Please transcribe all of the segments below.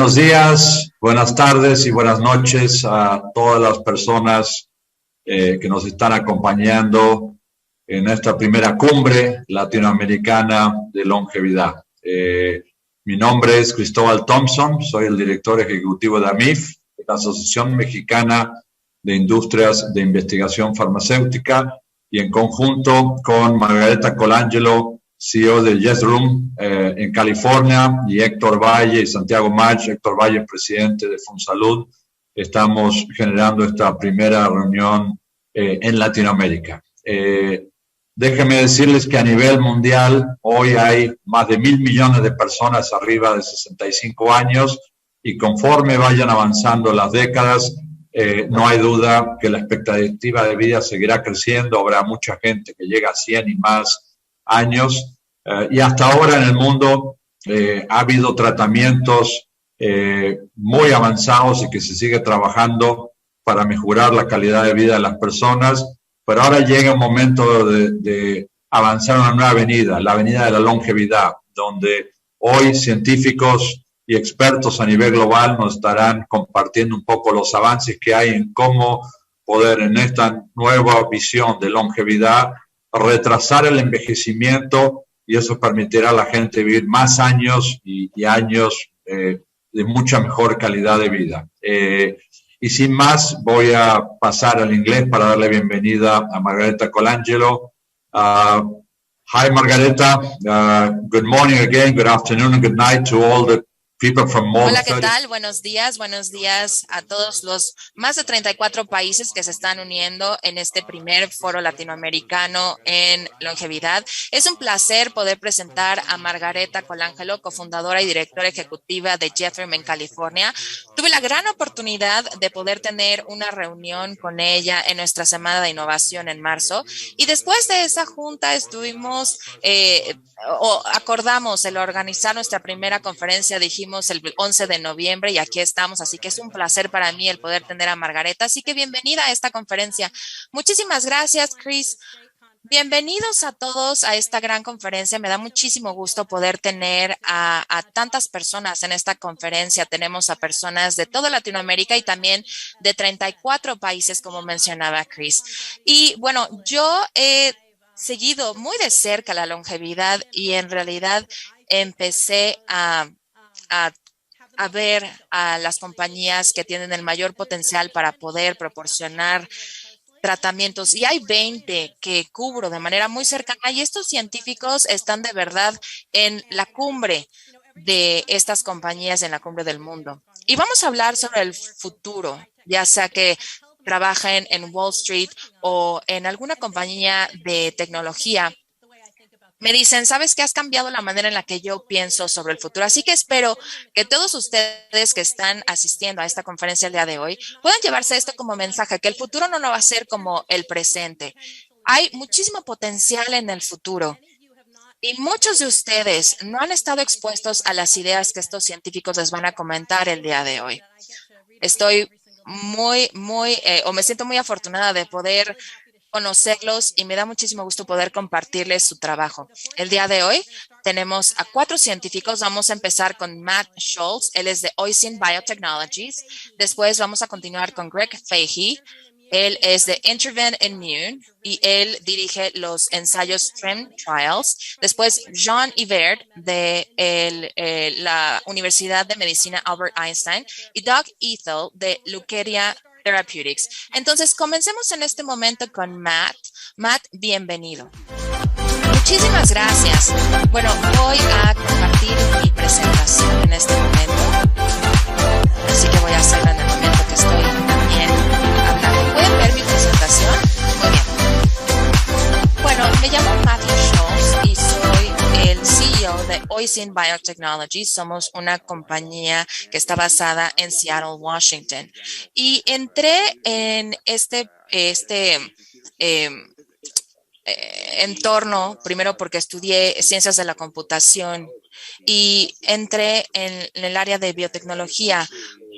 Buenos días, buenas tardes y buenas noches a todas las personas que nos están acompañando en esta primera cumbre latinoamericana de longevidad. Mi nombre es Cristóbal Thompson, soy el director ejecutivo de AMIF, la Asociación Mexicana de Industrias de Investigación Farmacéutica, y en conjunto con Margareta Colangelo, CEO de Yes Room en California, y Héctor Valle y Santiago Mach. Héctor Valle, presidente de Fonsalud, estamos generando esta primera reunión en Latinoamérica. Déjenme decirles que a nivel mundial hoy hay más de 1.000 millones de personas arriba de 65 años y conforme vayan avanzando las décadas, no hay duda que la expectativa de vida seguirá creciendo. Habrá mucha gente que llega a 100 y más años. Y hasta ahora en el mundo ha habido tratamientos muy avanzados y que se sigue trabajando para mejorar la calidad de vida de las personas, pero ahora llega un momento de avanzar una nueva avenida, la avenida de la longevidad, donde hoy científicos y expertos a nivel global nos estarán compartiendo un poco los avances que hay en cómo poder en esta nueva visión de longevidad retrasar el envejecimiento, y eso permitirá a la gente vivir más años y años de mucha mejor calidad de vida. Y sin más, voy a pasar al inglés para darle bienvenida a Margareta Colangelo. Hi, Margareta. Good morning again, good afternoon, and good night to all the people from more Hola, ¿qué tal? Buenos días a todos los más de 34 países que se están uniendo en este primer foro latinoamericano en longevidad. Es un placer poder presentar a Margareta Colangelo, cofundadora y directora ejecutiva de Jethro en California. Tuve la gran oportunidad de poder tener una reunión con ella en nuestra Semana de Innovación en marzo, y después de esa junta estuvimos acordamos el organizar nuestra primera conferencia, dijimos el 11 de noviembre, y aquí estamos, así que es un placer para mí el poder tener a Margareta, así que bienvenida a esta conferencia. Muchísimas gracias, Chris. Bienvenidos a todos a esta gran conferencia. Me da muchísimo gusto poder tener a tantas personas en esta conferencia. Tenemos a personas de toda Latinoamérica y también de 34 países, como mencionaba Chris. Y bueno, yo he seguido muy de cerca la longevidad y en realidad empecé a ver a las compañías que tienen el mayor potencial para poder proporcionar tratamientos, y hay 20 que cubro de manera muy cercana, y estos científicos están de verdad en la cumbre de estas compañías, en la cumbre del mundo. Y vamos a hablar sobre el futuro, ya sea que trabajen en Wall Street o en alguna compañía de tecnología. Me dicen, ¿sabes qué? Has cambiado la manera en la que yo pienso sobre el futuro. Así que espero que todos ustedes que están asistiendo a esta conferencia el día de hoy puedan llevarse esto como mensaje, que el futuro no va a ser como el presente. Hay muchísimo potencial en el futuro. Y muchos de ustedes no han estado expuestos a las ideas que estos científicos les van a comentar el día de hoy. Estoy me siento muy afortunada de poder conocerlos, y me da muchísimo gusto poder compartirles su trabajo. El día de hoy tenemos a 4 científicos. Vamos a empezar con Matt Schultz. Él es de Oisin Biotechnologies. Después vamos a continuar con Greg Fahey. Él es de Interven Immune y él dirige los ensayos TRIM Trials. Después, Jean Yvert de la Universidad de Medicina Albert Einstein y Doug Ethel de Leukeria Therapeutics. Entonces, comencemos en este momento con Matt. Matt, bienvenido. Muchísimas gracias. Bueno, voy a compartir mi presentación en este momento. Así que voy a hacerla en el momento que estoy también hablando. ¿Pueden ver mi presentación? Muy bien. Bueno, me llamo Matthew Schultz y soy el CEO de Oisin Biotechnologies. Somos una compañía que está basada en Seattle, Washington. Y entré en este entorno primero porque estudié ciencias de la computación y entré en el área de biotecnología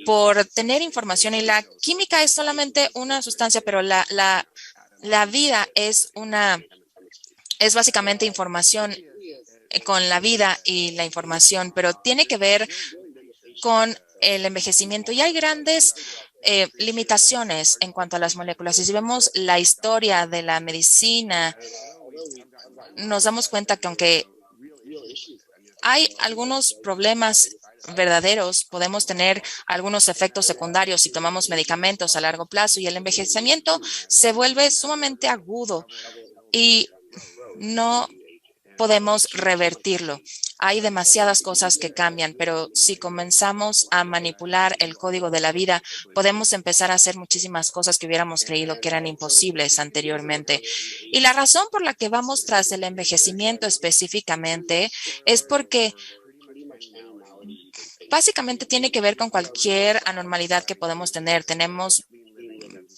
por tener información, y la química es solamente una sustancia, pero la vida es básicamente información con la vida y la información, pero tiene que ver con el envejecimiento y hay grandes limitaciones en cuanto a las moléculas. Y si vemos la historia de la medicina, nos damos cuenta que aunque hay algunos problemas verdaderos, podemos tener algunos efectos secundarios si tomamos medicamentos a largo plazo y el envejecimiento se vuelve sumamente agudo y no podemos revertirlo. Hay demasiadas cosas que cambian, pero si comenzamos a manipular el código de la vida, podemos empezar a hacer muchísimas cosas que hubiéramos creído que eran imposibles anteriormente. Y la razón por la que vamos tras el envejecimiento específicamente es porque básicamente tiene que ver con cualquier anormalidad que podemos tener. Tenemos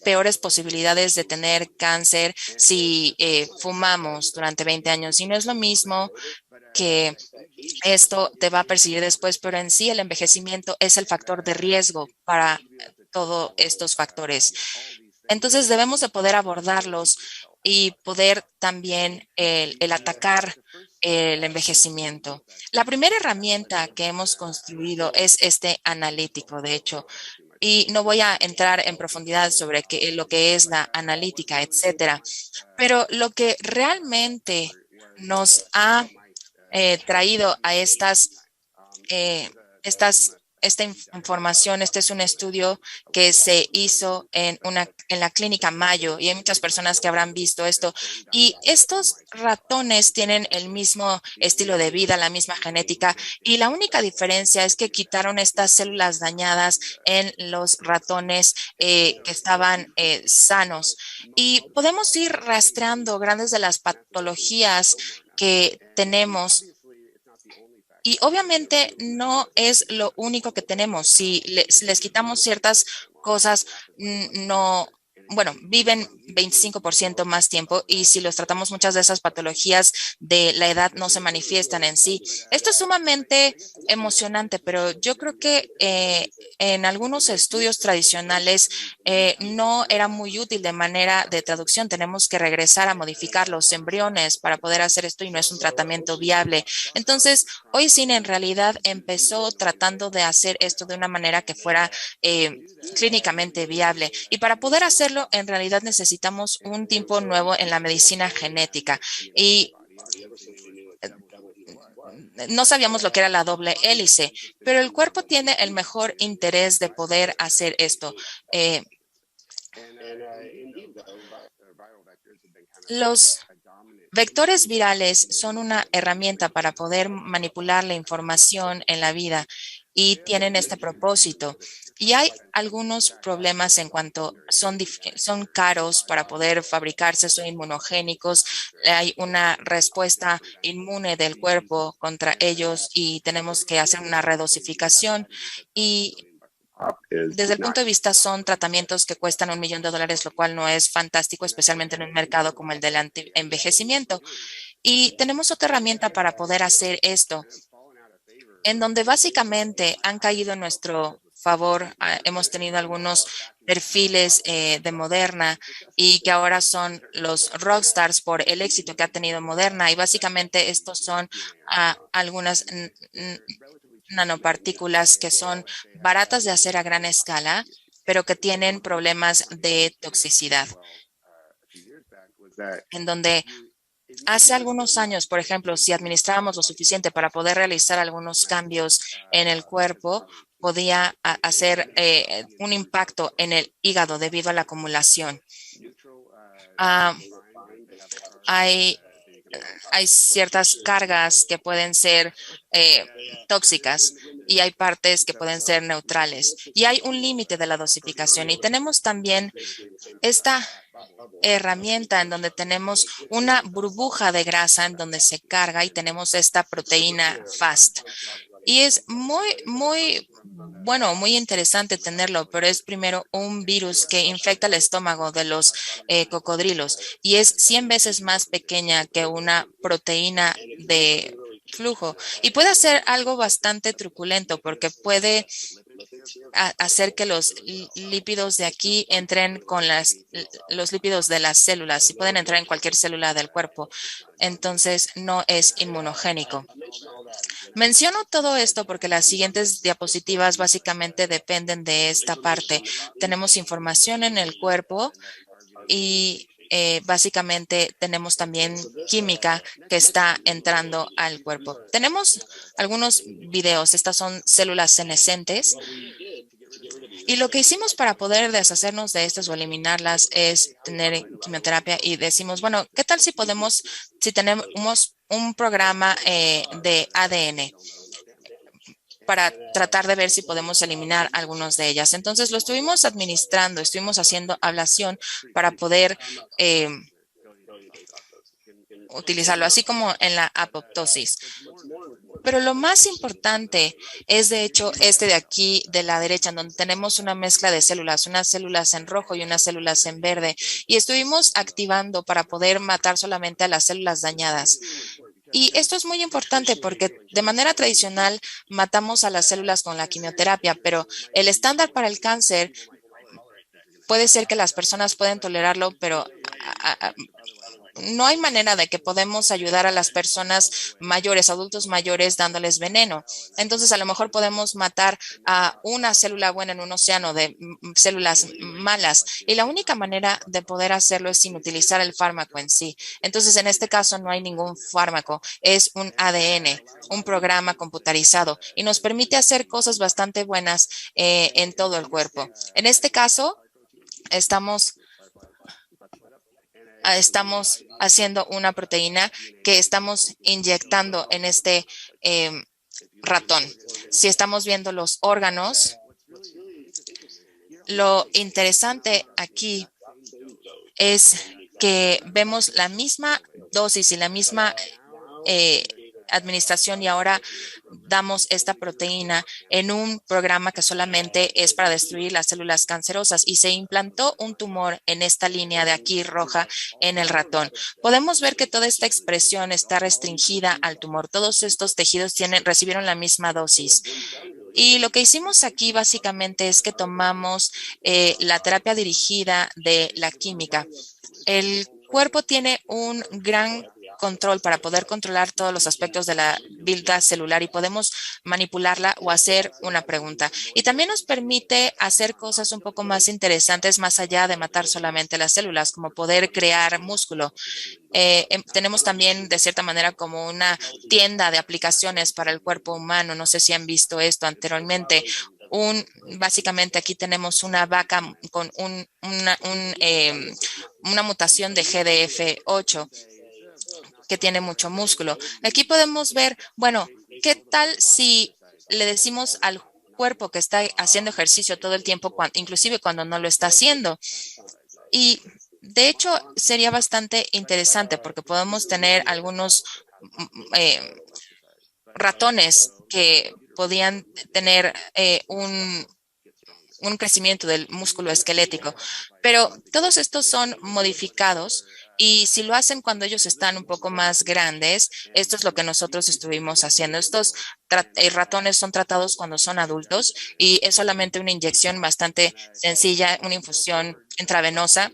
peores posibilidades de tener cáncer si fumamos durante 20 años. Y no es lo mismo que esto te va a perseguir después, pero en sí el envejecimiento es el factor de riesgo para todos estos factores. Entonces debemos de poder abordarlos y poder también el atacar el envejecimiento. La primera herramienta que hemos construido es este analítico, de hecho, y no voy a entrar en profundidad sobre lo que es la analítica, etcétera, pero lo que realmente nos ha traído a eh, esta información. Este es un estudio que se hizo en la clínica Mayo y hay muchas personas que habrán visto esto. Y estos ratones tienen el mismo estilo de vida, la misma genética y la única diferencia es que quitaron estas células dañadas en los ratones que estaban sanos. Y podemos ir rastreando grandes de las patologías que tenemos y obviamente no es lo único que tenemos. Si les quitamos ciertas cosas, no, bueno, viven 25% más tiempo y si los tratamos, muchas de esas patologías de la edad no se manifiestan en sí. Esto es sumamente emocionante, pero yo creo que en algunos estudios tradicionales no era muy útil de manera de traducción. Tenemos que regresar a modificar los embriones para poder hacer esto y no es un tratamiento viable. Entonces, hoy Cine en realidad empezó tratando de hacer esto de una manera que fuera clínicamente viable. Y para poder hacerlo, en realidad necesitamos un tipo nuevo en la medicina genética. Y no sabíamos lo que era la doble hélice, pero el cuerpo tiene el mejor interés de poder hacer esto. Los vectores virales son una herramienta para poder manipular la información en la vida y tienen este propósito. Y hay algunos problemas en cuanto son caros para poder fabricarse, son inmunogénicos, hay una respuesta inmune del cuerpo contra ellos y tenemos que hacer una redosificación y desde el punto de vista son tratamientos que cuestan $1 millón, lo cual no es fantástico, especialmente en un mercado como el del envejecimiento. Y tenemos otra herramienta para poder hacer esto, en donde básicamente han caído en nuestro favor. Hemos tenido algunos perfiles de Moderna y que ahora son los rockstars por el éxito que ha tenido Moderna. Y básicamente estos son algunas nanopartículas que son baratas de hacer a gran escala, pero que tienen problemas de toxicidad. En donde hace algunos años, por ejemplo, si administrábamos lo suficiente para poder realizar algunos cambios en el cuerpo, podía hacer un impacto en el hígado debido a la acumulación. Hay ciertas cargas que pueden ser tóxicas y hay partes que pueden ser neutrales. Y hay un límite de la dosificación. Y tenemos también esta herramienta en donde tenemos una burbuja de grasa en donde se carga y tenemos esta proteína FAST. Y es muy interesante tenerlo, pero es primero un virus que infecta el estómago de los cocodrilos y es 100 veces más pequeña que una proteína de flujo y puede hacer algo bastante truculento porque puede hacer que los lípidos de aquí entren con los lípidos de las células y pueden entrar en cualquier célula del cuerpo. Entonces, no es inmunogénico. Menciono todo esto porque las siguientes diapositivas básicamente dependen de esta parte. Tenemos información en el cuerpo y básicamente tenemos también química que está entrando al cuerpo. Tenemos algunos videos, estas son células senescentes. Y lo que hicimos para poder deshacernos de estas o eliminarlas es tener quimioterapia y decimos, bueno, ¿qué tal si tenemos un programa de ADN para tratar de ver si podemos eliminar algunos de ellas? Entonces lo estuvimos administrando, estuvimos haciendo ablación para poder utilizarlo, así como en la apoptosis. Pero lo más importante es, de hecho, este de aquí, de la derecha, en donde tenemos una mezcla de células, unas células en rojo y unas células en verde. Y estuvimos activando para poder matar solamente a las células dañadas. Y esto es muy importante porque de manera tradicional matamos a las células con la quimioterapia, pero el estándar para el cáncer puede ser que las personas pueden tolerarlo, pero no hay manera de que podemos ayudar a las personas mayores, adultos mayores, dándoles veneno. Entonces, a lo mejor podemos matar a una célula buena en un océano de células malas. Y la única manera de poder hacerlo es sin utilizar el fármaco en sí. Entonces, en este caso, no hay ningún fármaco. Es un ADN, un programa computarizado, y nos permite hacer cosas bastante buenas en todo el cuerpo. En este caso, estamos haciendo una proteína que estamos inyectando en este ratón. Si estamos viendo los órganos, lo interesante aquí es que vemos la misma dosis y la misma administración, y ahora damos esta proteína en un programa que solamente es para destruir las células cancerosas, y se implantó un tumor en esta línea de aquí roja en el ratón. Podemos ver que toda esta expresión está restringida al tumor. Todos estos tejidos recibieron la misma dosis. Y lo que hicimos aquí básicamente es que tomamos la terapia dirigida de la química. El cuerpo tiene un gran control para poder controlar todos los aspectos de la vida celular, y podemos manipularla o hacer una pregunta. Y también nos permite hacer cosas un poco más interesantes más allá de matar solamente las células, como poder crear músculo. Tenemos también, de cierta manera, como una tienda de aplicaciones para el cuerpo humano. No sé si han visto esto anteriormente. Básicamente aquí tenemos una vaca con una mutación de GDF8 que tiene mucho músculo. Aquí podemos ver, bueno, ¿qué tal si le decimos al cuerpo que está haciendo ejercicio todo el tiempo, inclusive cuando no lo está haciendo? Y de hecho sería bastante interesante porque podemos tener algunos ratones que podían tener un crecimiento del músculo esquelético, pero todos estos son modificados, y si lo hacen cuando ellos están un poco más grandes, esto es lo que nosotros estuvimos haciendo. Estos ratones son tratados cuando son adultos, y es solamente una inyección bastante sencilla, una infusión intravenosa.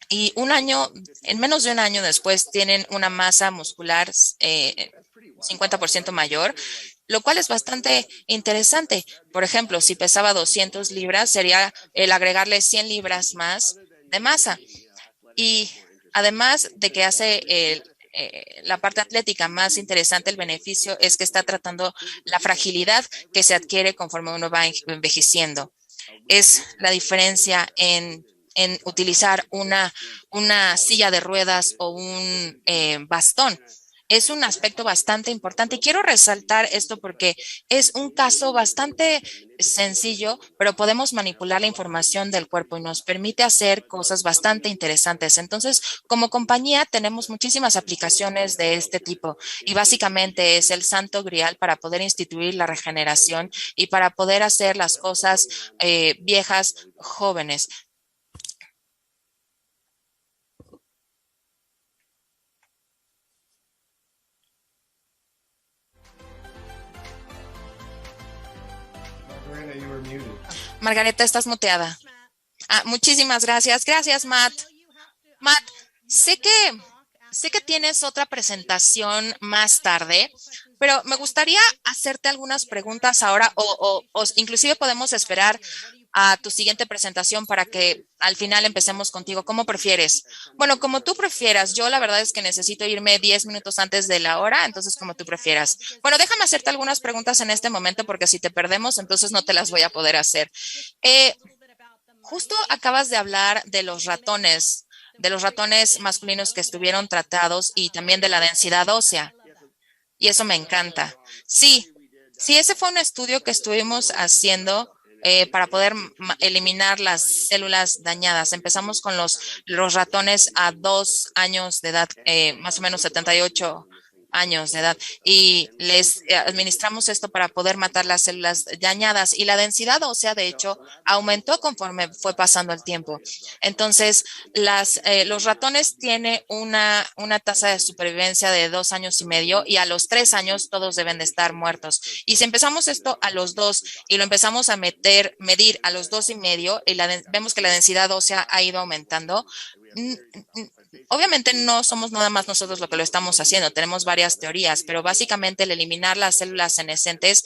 Y en menos de un año después, tienen una masa muscular 50% mayor, lo cual es bastante interesante. Por ejemplo, si pesaba 200 libras, sería el agregarle 100 libras más de masa. Y además de que hace la parte atlética más interesante, el beneficio es que está tratando la fragilidad que se adquiere conforme uno va envejeciendo. Es la diferencia en utilizar una silla de ruedas o un bastón. Es un aspecto bastante importante, y quiero resaltar esto porque es un caso bastante sencillo, pero podemos manipular la información del cuerpo y nos permite hacer cosas bastante interesantes. Entonces, como compañía tenemos muchísimas aplicaciones de este tipo, y básicamente es el santo grial para poder instituir la regeneración y para poder hacer las cosas viejas jóvenes. Margareta, estás muteada. Muchísimas gracias. Gracias, Matt. Matt, sé que tienes otra presentación más tarde, Pero me gustaría hacerte algunas preguntas ahora o inclusive podemos esperar a tu siguiente presentación para que al final empecemos contigo. ¿Cómo prefieres? Bueno, como tú prefieras. Yo la verdad es que necesito irme 10 minutos antes de la hora, entonces como tú prefieras. Bueno, déjame hacerte algunas preguntas en este momento porque si te perdemos, entonces no te las voy a poder hacer. Eh, Justo acabas de hablar de los ratones masculinos que estuvieron tratados y también de la densidad ósea. Y eso me encanta. Sí, sí, ese fue un estudio que estuvimos haciendo para poder eliminar las células dañadas. Empezamos con los ratones a 2 años de edad, más o menos 78 años de edad, y les administramos esto para poder matar las células dañadas. Y la densidad ósea, de hecho, aumentó conforme fue pasando el tiempo. Entonces, los ratones tienen una tasa de supervivencia de 2 años y medio y a los 3 años todos deben de estar muertos. Y si empezamos esto a los 2 y lo empezamos a medir a los 2 y medio y vemos que la densidad ósea ha ido aumentando, obviamente no somos nada más nosotros lo que lo estamos haciendo, tenemos varias teorías, pero básicamente el eliminar las células senescentes,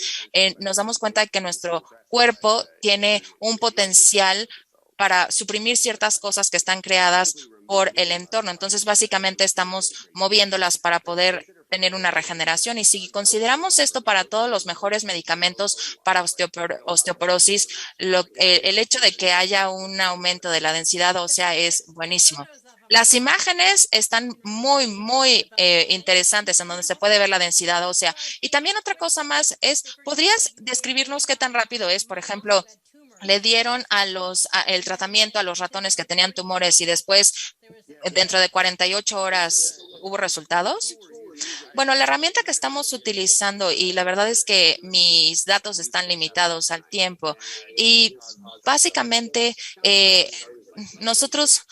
nos damos cuenta de que nuestro cuerpo tiene un potencial para suprimir ciertas cosas que están creadas por el entorno. Entonces, básicamente estamos moviéndolas para poder tener una regeneración. Y si consideramos esto para todos los mejores medicamentos para osteoporosis, el hecho de que haya un aumento de la densidad ósea es buenísimo. Las imágenes están muy interesantes en donde se puede ver la densidad ósea. Y también otra cosa más es, ¿podrías describirnos qué tan rápido es? Por ejemplo, le dieron el tratamiento a los ratones que tenían tumores y después, dentro de 48 horas, ¿hubo resultados? Bueno, la herramienta que estamos utilizando, y la verdad es que mis datos están limitados al tiempo, y básicamente nosotros,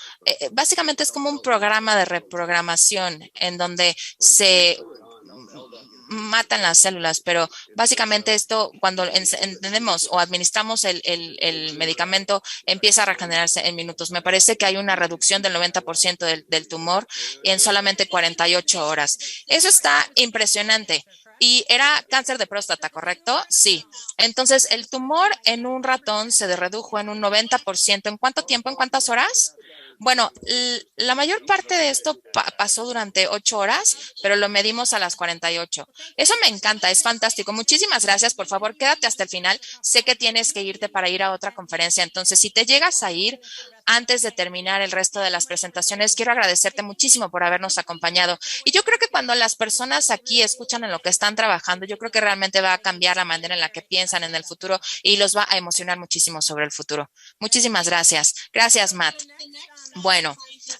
básicamente es como un programa de reprogramación en donde se matan las células, pero básicamente esto, cuando entendemos o administramos el medicamento, empieza a regenerarse en minutos. Me parece que hay una reducción del 90% del tumor en solamente 48 horas. Eso está impresionante. Y era cáncer de próstata, ¿correcto? Sí. Entonces, el tumor en un ratón se redujo en un 90%. ¿En cuánto tiempo? ¿En cuántas horas? Bueno, la mayor parte de esto pasó durante 8 horas, pero lo medimos a las 48. Eso me encanta, es fantástico. Muchísimas gracias. Por favor, quédate hasta el final. Sé que tienes que irte para ir a otra conferencia. Entonces, si te llegas a ir antes de terminar el resto de las presentaciones, quiero agradecerte muchísimo por habernos acompañado. Y yo creo que cuando las personas aquí escuchan en lo que están trabajando, yo creo que realmente va a cambiar la manera en la que piensan en el futuro y los va a emocionar muchísimo sobre el futuro. Muchísimas gracias. Gracias, Matt. Bueno,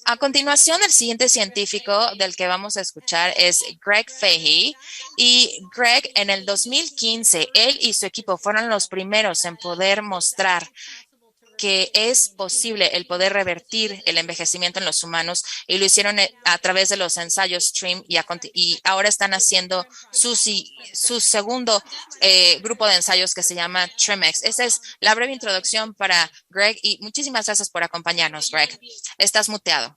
a continuación, el siguiente científico del que vamos a escuchar es Greg Fahey. Y Greg, en el 2015, él y su equipo fueron los primeros en poder mostrar que es posible el poder revertir el envejecimiento en los humanos, y lo hicieron a través de los ensayos STREAM, y ahora están haciendo su segundo grupo de ensayos que se llama TRIMEX. Esa es la breve introducción para Greg y muchísimas gracias por acompañarnos, Greg. Estás muteado.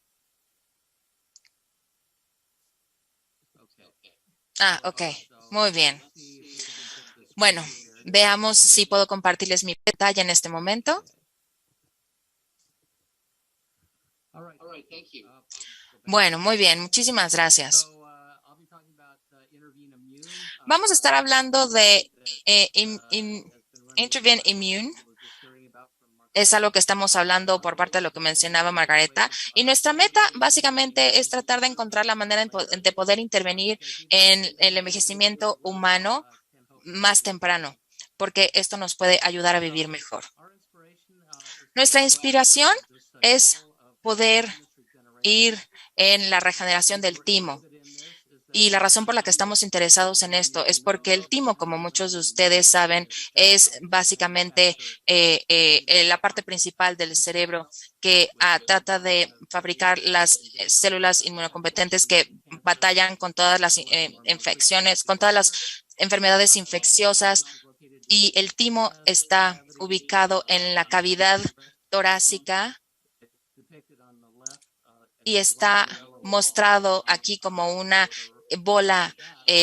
Ok, muy bien. Bueno, veamos si puedo compartirles mi detalle en este momento. Bueno, muy bien, muchísimas gracias. Vamos a estar hablando de Intervene Immune. Es algo que estamos hablando por parte de lo que mencionaba Margareta. Y nuestra meta básicamente es tratar de encontrar la manera de poder intervenir en el envejecimiento humano más temprano, porque esto nos puede ayudar a vivir mejor. Nuestra inspiración es poder ir en la regeneración del timo. Y la razón por la que estamos interesados en esto es porque el timo, como muchos de ustedes saben, es básicamente la parte principal del cerebro que trata de fabricar las células inmunocompetentes que batallan con todas las infecciones, con todas las enfermedades infecciosas. Y el timo está ubicado en la cavidad torácica y está mostrado aquí como una bola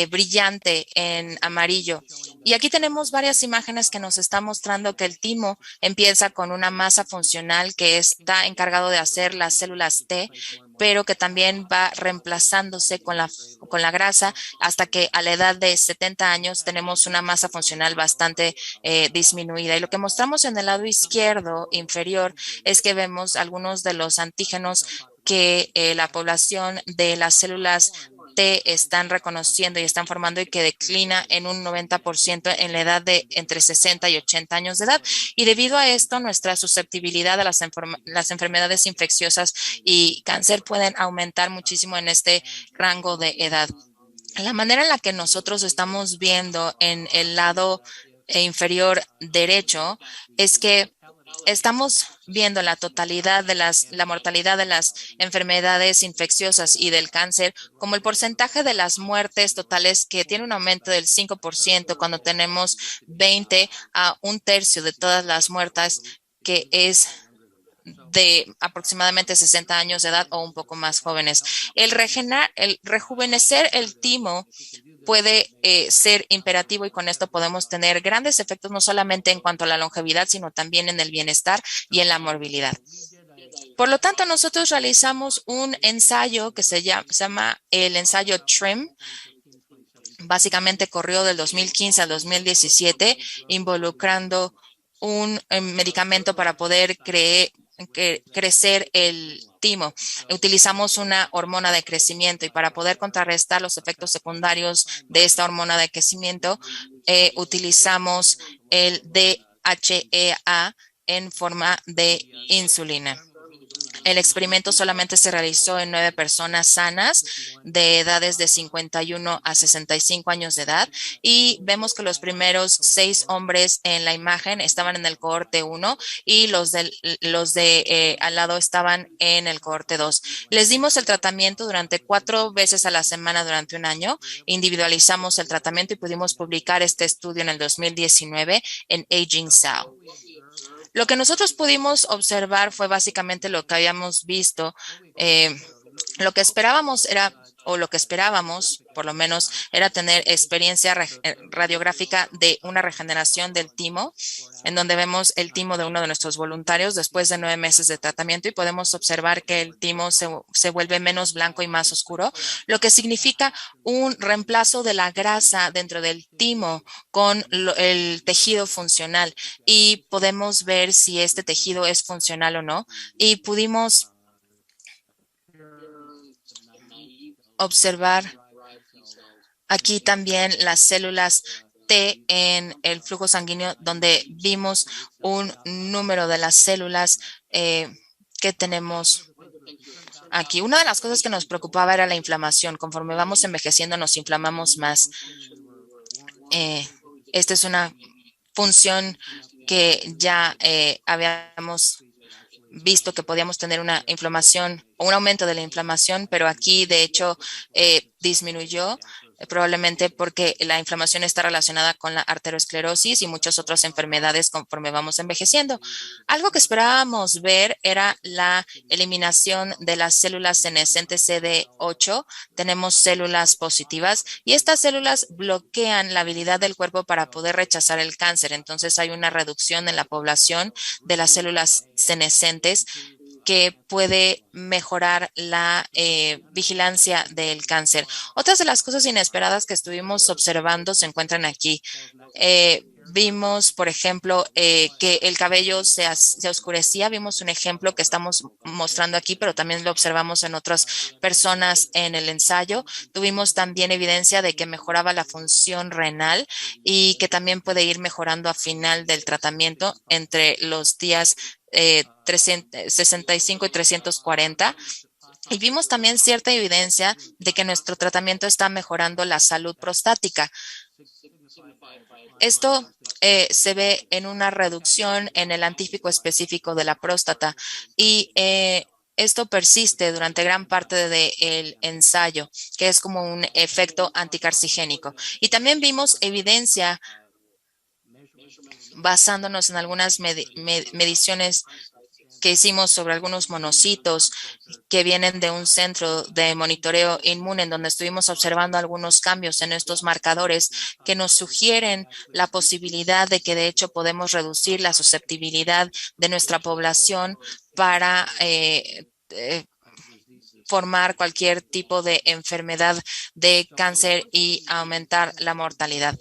brillante en amarillo. Y aquí tenemos varias imágenes que nos están mostrando que el timo empieza con una masa funcional que está encargado de hacer las células T, pero que también va reemplazándose con la grasa hasta que a la edad de 70 años tenemos una masa funcional bastante disminuida. Y lo que mostramos en el lado izquierdo inferior es que vemos algunos de los antígenos que la población de las células T están reconociendo y están formando y que declina en un 90% en la edad de entre 60 y 80 años de edad. Y debido a esto, nuestra susceptibilidad a las enfermedades infecciosas y cáncer pueden aumentar muchísimo en este rango de edad. La manera en la que nosotros estamos viendo en el lado inferior derecho es que estamos viendo la totalidad de la mortalidad de las enfermedades infecciosas y del cáncer como el porcentaje de las muertes totales que tiene un aumento del 5% cuando tenemos 20 a un tercio de todas las muertas, que es de aproximadamente 60 años de edad o un poco más jóvenes. El rejuvenecer el timo puede ser imperativo y con esto podemos tener grandes efectos no solamente en cuanto a la longevidad, sino también en el bienestar y en la morbilidad. Por lo tanto, nosotros realizamos un ensayo que se llama el ensayo TRIM. Básicamente corrió del 2015 al 2017, involucrando un medicamento para poder crecer el timo. Utilizamos una hormona de crecimiento y para poder contrarrestar los efectos secundarios de esta hormona de crecimiento, utilizamos el DHEA en forma de insulina. El experimento solamente se realizó en 9 personas sanas de edades de 51 a 65 años de edad y vemos que los primeros 6 hombres en la imagen estaban en el cohorte 1 y los de al lado estaban en el cohorte 2. Les dimos el tratamiento durante 4 veces a la semana durante un año, individualizamos el tratamiento y pudimos publicar este estudio en el 2019 en Aging Cell. Lo que nosotros pudimos observar fue básicamente lo que habíamos visto. Lo que esperábamos era, o lo que esperábamos, por lo menos, era tener experiencia radiográfica de una regeneración del timo, en donde vemos el timo de uno de nuestros voluntarios después de 9 meses de tratamiento y podemos observar que el timo se vuelve menos blanco y más oscuro, lo que significa un reemplazo de la grasa dentro del timo con el tejido funcional y podemos ver si este tejido es funcional o no y pudimos observar aquí también las células T en el flujo sanguíneo, donde vimos un número de las células que tenemos aquí. Una de las cosas que nos preocupaba era la inflamación. Conforme vamos envejeciendo, nos inflamamos más. Esta es una función que ya habíamos visto que podíamos tener una inflamación o un aumento de la inflamación, pero aquí de hecho disminuyó probablemente porque la inflamación está relacionada con la arteriosclerosis y muchas otras enfermedades conforme vamos envejeciendo. Algo que esperábamos ver era la eliminación de las células senescentes CD8. Tenemos células positivas y estas células bloquean la habilidad del cuerpo para poder rechazar el cáncer. Entonces hay una reducción en la población de las células senescentes que puede mejorar la vigilancia del cáncer. Otras de las cosas inesperadas que estuvimos observando se encuentran aquí. Vimos, por ejemplo, que el cabello se oscurecía. Vimos un ejemplo que estamos mostrando aquí, pero también lo observamos en otras personas en el ensayo. Tuvimos también evidencia de que mejoraba la función renal y que también puede ir mejorando a final del tratamiento entre los días 365 y 340. Y vimos también cierta evidencia de que nuestro tratamiento está mejorando la salud prostática. Esto se ve en una reducción en el antígeno específico de la próstata y esto persiste durante gran parte del ensayo, que es como un efecto anticarcinogénico. Y también vimos evidencia basándonos en algunas mediciones que hicimos sobre algunos monocitos que vienen de un centro de monitoreo inmune, en donde estuvimos observando algunos cambios en estos marcadores que nos sugieren la posibilidad de que de hecho podemos reducir la susceptibilidad de nuestra población para formar cualquier tipo de enfermedad de cáncer y aumentar la mortalidad.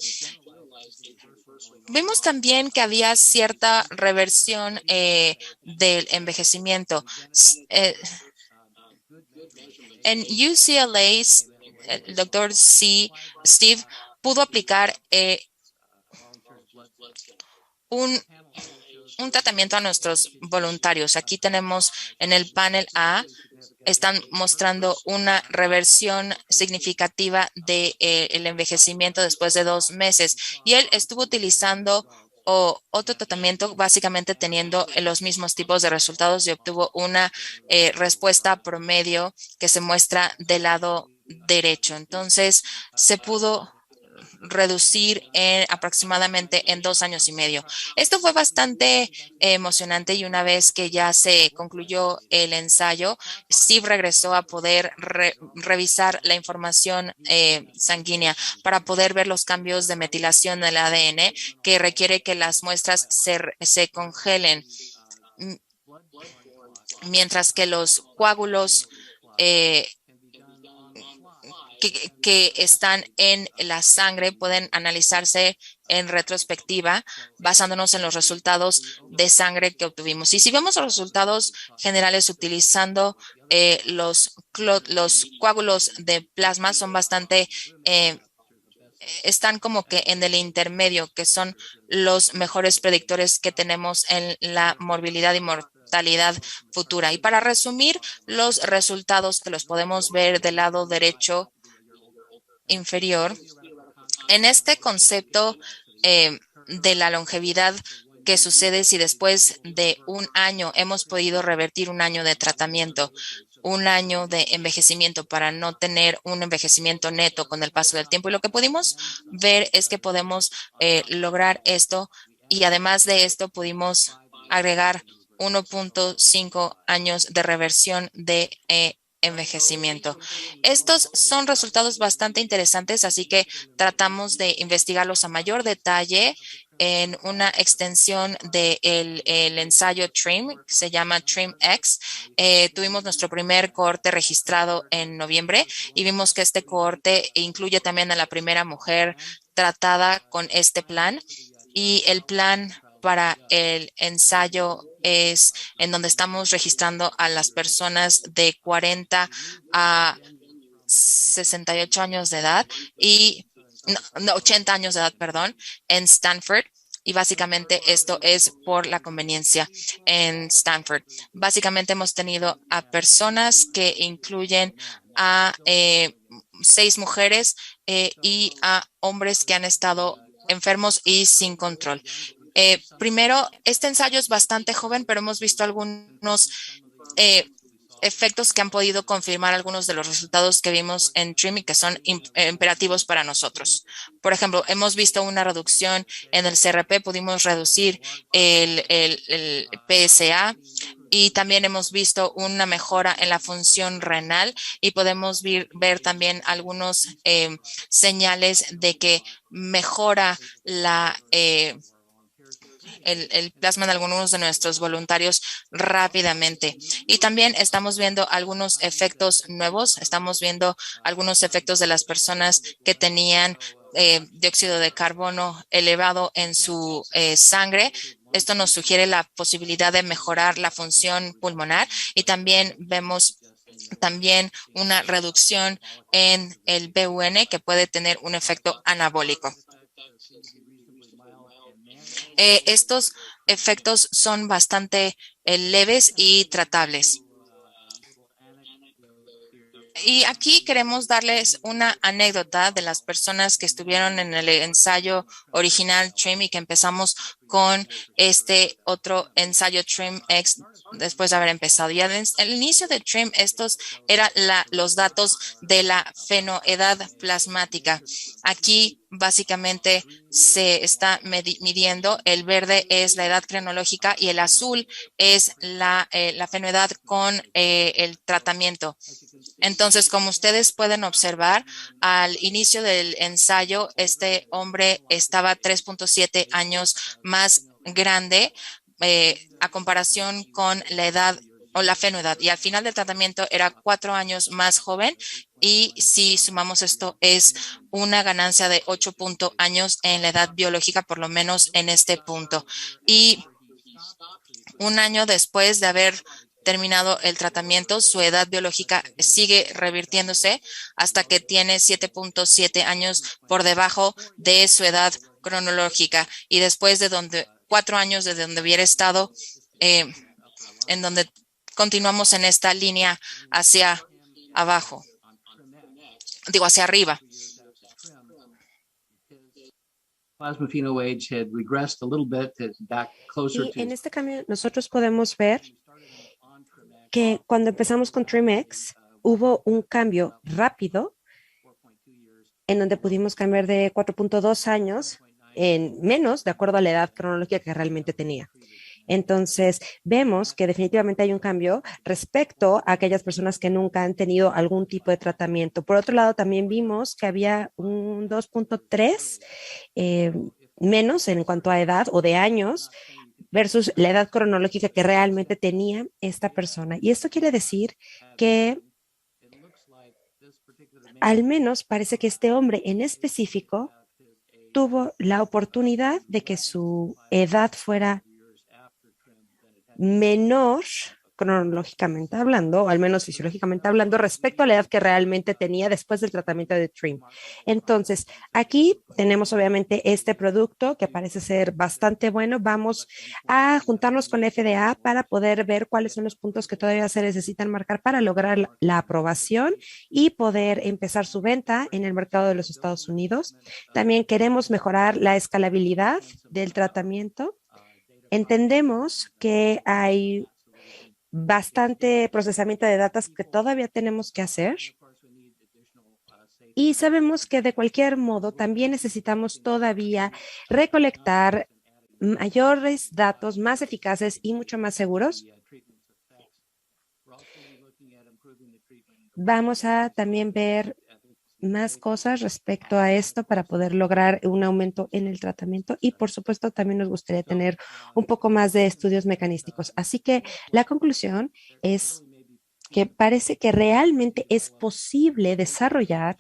Vimos también que había cierta reversión del envejecimiento. En UCLA, el doctor Steve pudo aplicar un tratamiento a nuestros voluntarios. Aquí tenemos en el panel A, están mostrando una reversión significativa del envejecimiento después de 2 meses. Y él estuvo utilizando otro tratamiento, básicamente teniendo los mismos tipos de resultados, y obtuvo una respuesta promedio que se muestra del lado derecho. Entonces, se pudo reducir aproximadamente en 2 años y medio. Esto fue bastante emocionante, y una vez que ya se concluyó el ensayo, Steve regresó a poder revisar la información sanguínea para poder ver los cambios de metilación del ADN que requiere que las muestras se congelen, mientras que los coágulos que están en la sangre pueden analizarse en retrospectiva basándonos en los resultados de sangre que obtuvimos. Y si vemos los resultados generales utilizando los coágulos de plasma, son bastante, están como que en el intermedio, que son los mejores predictores que tenemos en la morbilidad y mortalidad futura. Y para resumir los resultados, que los podemos ver del lado derecho inferior, en este concepto de la longevidad que sucede si después de 1 año hemos podido revertir 1 año de tratamiento, 1 año de envejecimiento, para no tener un envejecimiento neto con el paso del tiempo. Y lo que pudimos ver es que podemos lograr esto, y además de esto pudimos agregar 1.5 años de reversión de envejecimiento. Estos son resultados bastante interesantes, así que tratamos de investigarlos a mayor detalle en una extensión del ensayo TRIM, que se llama TRIM-X. Tuvimos nuestro primer cohorte registrado en noviembre, y vimos que este cohorte incluye también a la primera mujer tratada con este plan, y el plan para el ensayo es en donde estamos registrando a las personas de 40 a 68 años de edad, y 80 años de edad, perdón, en Stanford. Y básicamente esto es por la conveniencia en Stanford. Básicamente hemos tenido a personas que incluyen a 6 mujeres y a hombres que han estado enfermos y sin control. Primero, este ensayo es bastante joven, pero hemos visto algunos efectos que han podido confirmar algunos de los resultados que vimos en TRIM y que son imperativos para nosotros. Por ejemplo, hemos visto una reducción en el CRP, pudimos reducir el PSA, y también hemos visto una mejora en la función renal, y podemos ver también algunos señales de que mejora el plasma de algunos de nuestros voluntarios rápidamente. Y también estamos viendo algunos efectos nuevos. Estamos viendo algunos efectos de las personas que tenían dióxido de carbono elevado en su sangre. Esto nos sugiere la posibilidad de mejorar la función pulmonar, y también vemos una reducción en el BUN que puede tener un efecto anabólico. Estos efectos son bastante leves y tratables. Y aquí queremos darles una anécdota de las personas que estuvieron en el ensayo original TRIM y que empezamos con este otro ensayo TRIM-X después de haber empezado. Y al inicio de TRIM, estos eran los datos de la fenoedad plasmática. Aquí básicamente se está midiendo, el verde es la edad cronológica y el azul es la fenoedad con el tratamiento. Entonces, como ustedes pueden observar, al inicio del ensayo, este hombre estaba 3.7 años más grande a comparación con la edad o la fenoedad, y al final del tratamiento era 4 años más joven, y si sumamos esto es una ganancia de 8 años en la edad biológica, por lo menos en este punto. Y un año después de haber terminado el tratamiento, su edad biológica sigue revirtiéndose hasta que tiene 7.7 años por debajo de su edad cronológica, y después de 4 años de donde hubiera estado, en donde continuamos en esta línea hacia abajo, digo hacia arriba. Y en este cambio nosotros podemos ver que cuando empezamos con TRIM-X hubo un cambio rápido en donde pudimos cambiar de 4.2 años en menos, de acuerdo a la edad cronológica que realmente tenía. Entonces, vemos que definitivamente hay un cambio respecto a aquellas personas que nunca han tenido algún tipo de tratamiento. Por otro lado, también vimos que había un 2.3 menos en cuanto a edad o de años versus la edad cronológica que realmente tenía esta persona. Y esto quiere decir que al menos parece que este hombre en específico tuvo la oportunidad de que su edad fuera menor cronológicamente hablando, o al menos fisiológicamente hablando, respecto a la edad que realmente tenía después del tratamiento de TRIM. Entonces, aquí tenemos obviamente este producto que parece ser bastante bueno. Vamos a juntarnos con la FDA para poder ver cuáles son los puntos que todavía se necesitan marcar para lograr la aprobación y poder empezar su venta en el mercado de los Estados Unidos. También queremos mejorar la escalabilidad del tratamiento. Entendemos que hay bastante procesamiento de datos que todavía tenemos que hacer. Y sabemos que de cualquier modo también necesitamos todavía recolectar mayores datos más eficaces y mucho más seguros. Vamos a también ver más cosas respecto a esto para poder lograr un aumento en el tratamiento, y por supuesto también nos gustaría tener un poco más de estudios mecanísticos. Así que la conclusión es que parece que realmente es posible desarrollar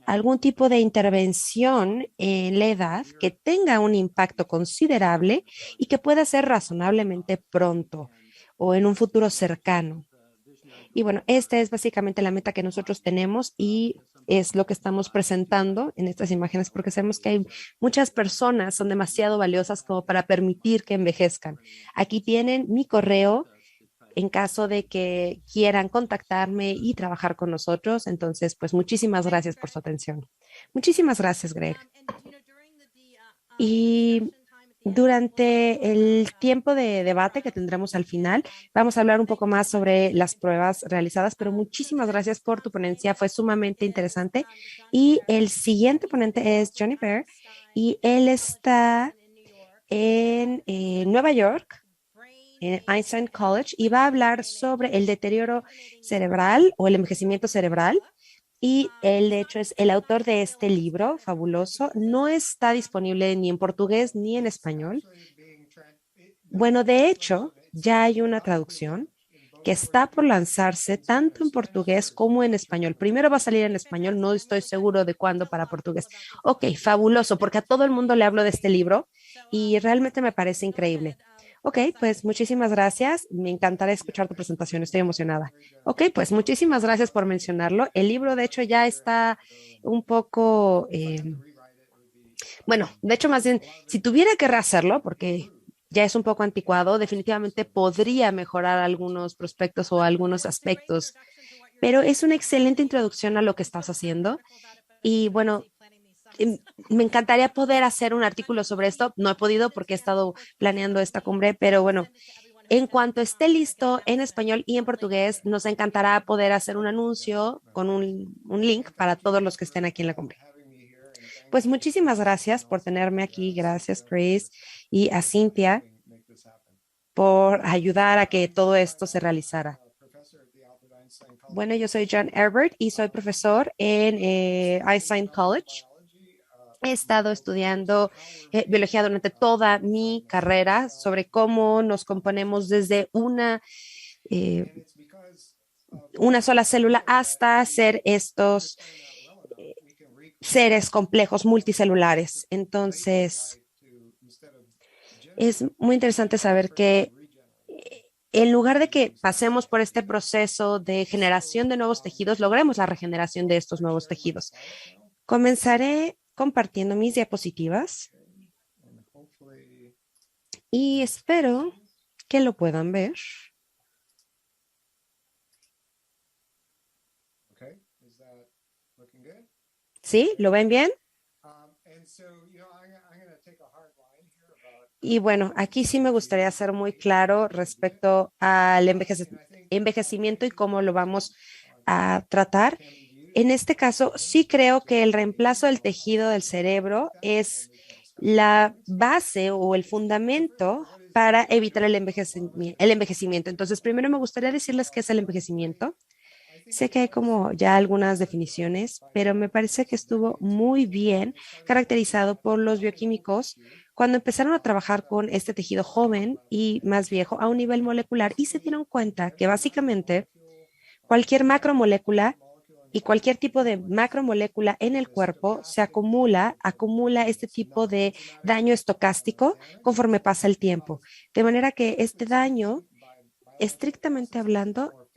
algún tipo de intervención en la edad que tenga un impacto considerable y que pueda ser razonablemente pronto o en un futuro cercano. Y bueno, esta es básicamente la meta que nosotros tenemos y es lo que estamos presentando en estas imágenes, porque sabemos que hay muchas personas, son demasiado valiosas como para permitir que envejezcan. Aquí tienen mi correo en caso de que quieran contactarme y trabajar con nosotros. Entonces, pues muchísimas gracias por su atención. Muchísimas gracias, Greg. Y durante el tiempo de debate que tendremos al final, vamos a hablar un poco más sobre las pruebas realizadas, pero muchísimas gracias por tu ponencia, fue sumamente interesante. Y el siguiente ponente es Johnny Bear, y él está en Nueva York, en Einstein College, y va a hablar sobre el deterioro cerebral o el envejecimiento cerebral. Y él, de hecho, es el autor de este libro fabuloso. No está disponible ni en portugués ni en español. Bueno, de hecho, ya hay una traducción que está por lanzarse tanto en portugués como en español. Primero va a salir en español, no estoy seguro de cuándo para portugués. Ok, fabuloso, porque a todo el mundo le hablo de este libro y realmente me parece increíble. Ok, pues muchísimas gracias. Me encantará escuchar tu presentación. Estoy emocionada. Ok, pues muchísimas gracias por mencionarlo. El libro, de hecho, ya está un poco, bueno, de hecho, más bien, si tuviera que rehacerlo, porque ya es un poco anticuado, definitivamente podría mejorar algunos prospectos o algunos aspectos, pero es una excelente introducción a lo que estás haciendo. Y bueno, Me encantaría poder hacer un artículo sobre esto. No he podido porque he estado planeando esta cumbre, pero bueno, en cuanto esté listo en español y en portugués, nos encantará poder hacer un anuncio con un link para todos los que estén aquí en la cumbre. Pues muchísimas gracias por tenerme aquí. Gracias, Chris, y a Cynthia por ayudar a que todo esto se realizara. Bueno, yo soy John Herbert y soy profesor en Einstein College. He estado estudiando biología durante toda mi carrera sobre cómo nos componemos desde eh, una sola célula hasta ser estos seres complejos multicelulares. Entonces, es muy interesante saber que en lugar de que pasemos por este proceso de generación de nuevos tejidos, logremos la regeneración de estos nuevos tejidos. Comenzaré compartiendo mis diapositivas y espero que lo puedan ver. ¿Sí? ¿Lo ven bien? Y bueno, aquí sí me gustaría ser muy claro respecto al envejecimiento y cómo lo vamos a tratar. En este caso, sí creo que el reemplazo del tejido del cerebro es la base o el fundamento para evitar el envejecimiento. Entonces, primero me gustaría decirles qué es el envejecimiento. Sé que hay como ya algunas definiciones, pero me parece que estuvo muy bien caracterizado por los bioquímicos cuando empezaron a trabajar con este tejido joven y más viejo a un nivel molecular y se dieron cuenta que básicamente cualquier macromolécula y cualquier tipo de macromolécula en el cuerpo se acumula este tipo de daño estocástico conforme pasa el tiempo. De manera que este daño, estrictamente hablando,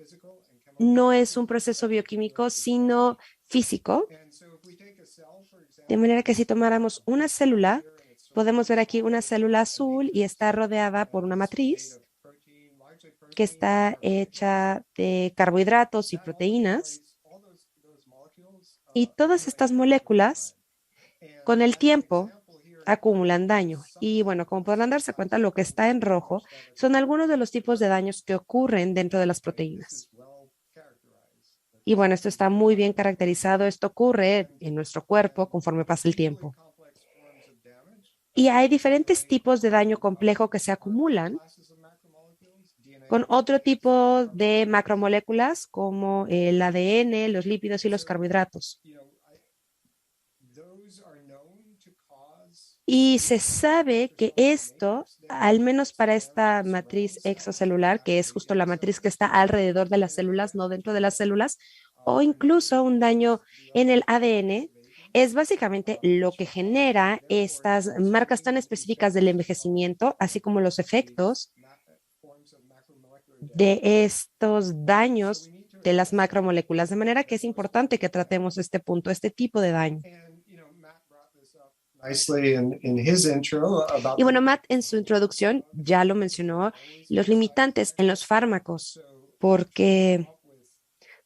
no es un proceso bioquímico, sino físico. De manera que si tomáramos una célula, podemos ver aquí una célula azul y está rodeada por una matriz que está hecha de carbohidratos y proteínas. Y todas estas moléculas, con el tiempo, acumulan daño. Y bueno, como podrán darse cuenta, lo que está en rojo son algunos de los tipos de daños que ocurren dentro de las proteínas. Y bueno, esto está muy bien caracterizado. Esto ocurre en nuestro cuerpo conforme pasa el tiempo. Y hay diferentes tipos de daño complejo que se acumulan con otro tipo de macromoléculas como el ADN, los lípidos y los carbohidratos. Y se sabe que esto, al menos para esta matriz exocelular, que es justo la matriz que está alrededor de las células, no dentro de las células, o incluso un daño en el ADN, es básicamente lo que genera estas marcas tan específicas del envejecimiento, así como los efectos de estos daños de las macromoléculas, de manera que es importante que tratemos este punto, este tipo de daño. Y bueno, Matt en su introducción ya lo mencionó, los limitantes en los fármacos, porque,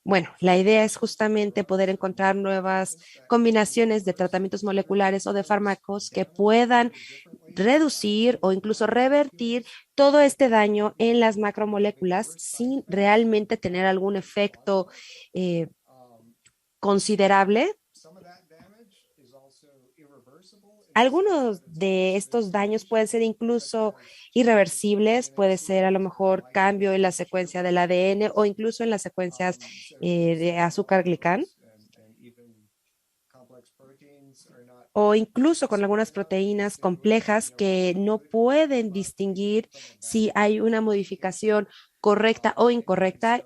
bueno, la idea es justamente poder encontrar nuevas combinaciones de tratamientos moleculares o de fármacos que puedan reducir o incluso revertir todo este daño en las macromoléculas sin realmente tener algún efecto considerable. Algunos de estos daños pueden ser incluso irreversibles, puede ser a lo mejor cambio en la secuencia del ADN o incluso en las secuencias de azúcar glicán o incluso con algunas proteínas complejas que no pueden distinguir si hay una modificación correcta o incorrecta.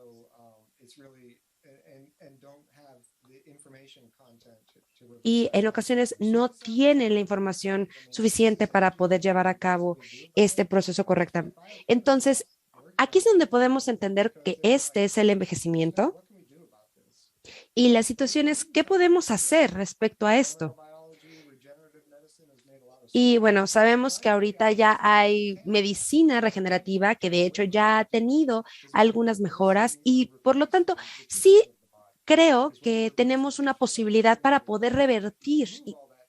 Y en ocasiones no tienen la información suficiente para poder llevar a cabo este proceso correctamente. Entonces, aquí es donde podemos entender que este es el envejecimiento y la situación es, ¿qué podemos hacer respecto a esto? Y bueno, sabemos que ahorita ya hay medicina regenerativa que de hecho ya ha tenido algunas mejoras y por lo tanto sí creo que tenemos una posibilidad para poder revertir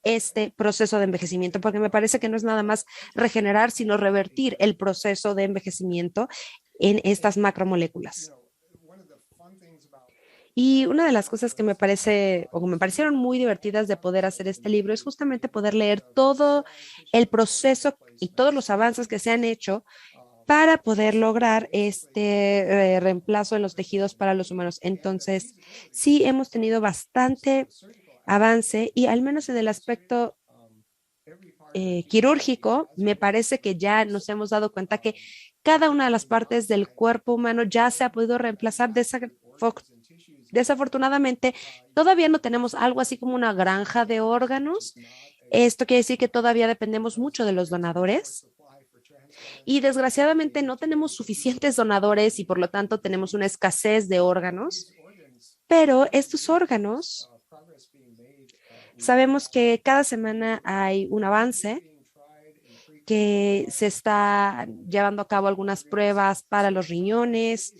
este proceso de envejecimiento, porque me parece que no es nada más regenerar, sino revertir el proceso de envejecimiento en estas macromoléculas. Y una de las cosas que me parece o que me parecieron muy divertidas de poder hacer este libro es justamente poder leer todo el proceso y todos los avances que se han hecho para poder lograr este reemplazo en los tejidos para los humanos. Entonces, sí hemos tenido bastante avance y al menos en el aspecto quirúrgico, me parece que ya nos hemos dado cuenta que cada una de las partes del cuerpo humano ya se ha podido reemplazar. Desafortunadamente, todavía no tenemos algo así como una granja de órganos. Esto quiere decir que todavía dependemos mucho de los donadores y desgraciadamente no tenemos suficientes donadores y por lo tanto tenemos una escasez de órganos, pero estos órganos sabemos que cada semana hay un avance, que se está llevando a cabo algunas pruebas para los riñones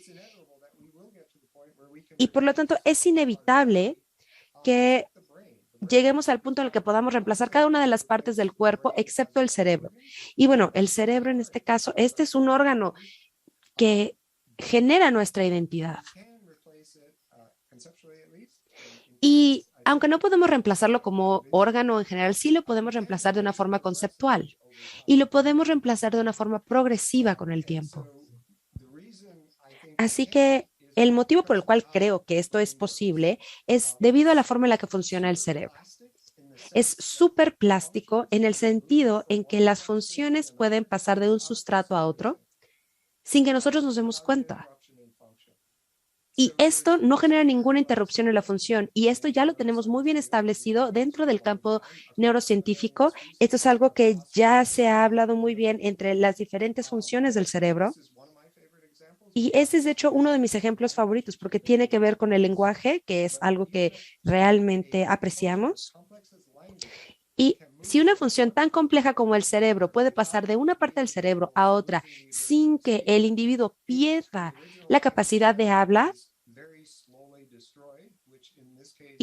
y por lo tanto es inevitable que lleguemos al punto en el que podamos reemplazar cada una de las partes del cuerpo excepto el cerebro. Y bueno, el cerebro en este caso, este es un órgano que genera nuestra identidad. Y aunque no podemos reemplazarlo como órgano en general, sí lo podemos reemplazar de una forma conceptual y lo podemos reemplazar de una forma progresiva con el tiempo. Así que el motivo por el cual creo que esto es posible es debido a la forma en la que funciona el cerebro. Es súper plástico en el sentido en que las funciones pueden pasar de un sustrato a otro sin que nosotros nos demos cuenta. Y esto no genera ninguna interrupción en la función y esto ya lo tenemos muy bien establecido dentro del campo neurocientífico. Esto es algo que ya se ha hablado muy bien entre las diferentes funciones del cerebro. Y este es de hecho uno de mis ejemplos favoritos porque tiene que ver con el lenguaje, que es algo que realmente apreciamos. Y si una función tan compleja como el cerebro puede pasar de una parte del cerebro a otra sin que el individuo pierda la capacidad de habla,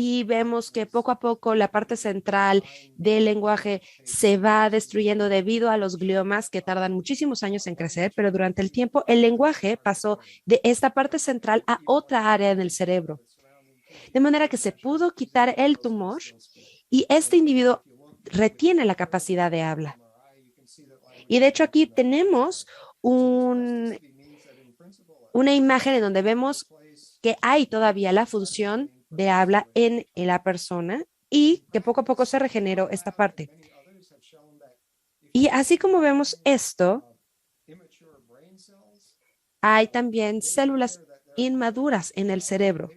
y vemos que poco a poco la parte central del lenguaje se va destruyendo debido a los gliomas que tardan muchísimos años en crecer, pero durante el tiempo el lenguaje pasó de esta parte central a otra área del cerebro. De manera que se pudo quitar el tumor y este individuo retiene la capacidad de habla. Y de hecho aquí tenemos una imagen en donde vemos que hay todavía la función de habla en la persona y que poco a poco se regeneró esta parte. Y así como vemos esto, hay también células inmaduras en el cerebro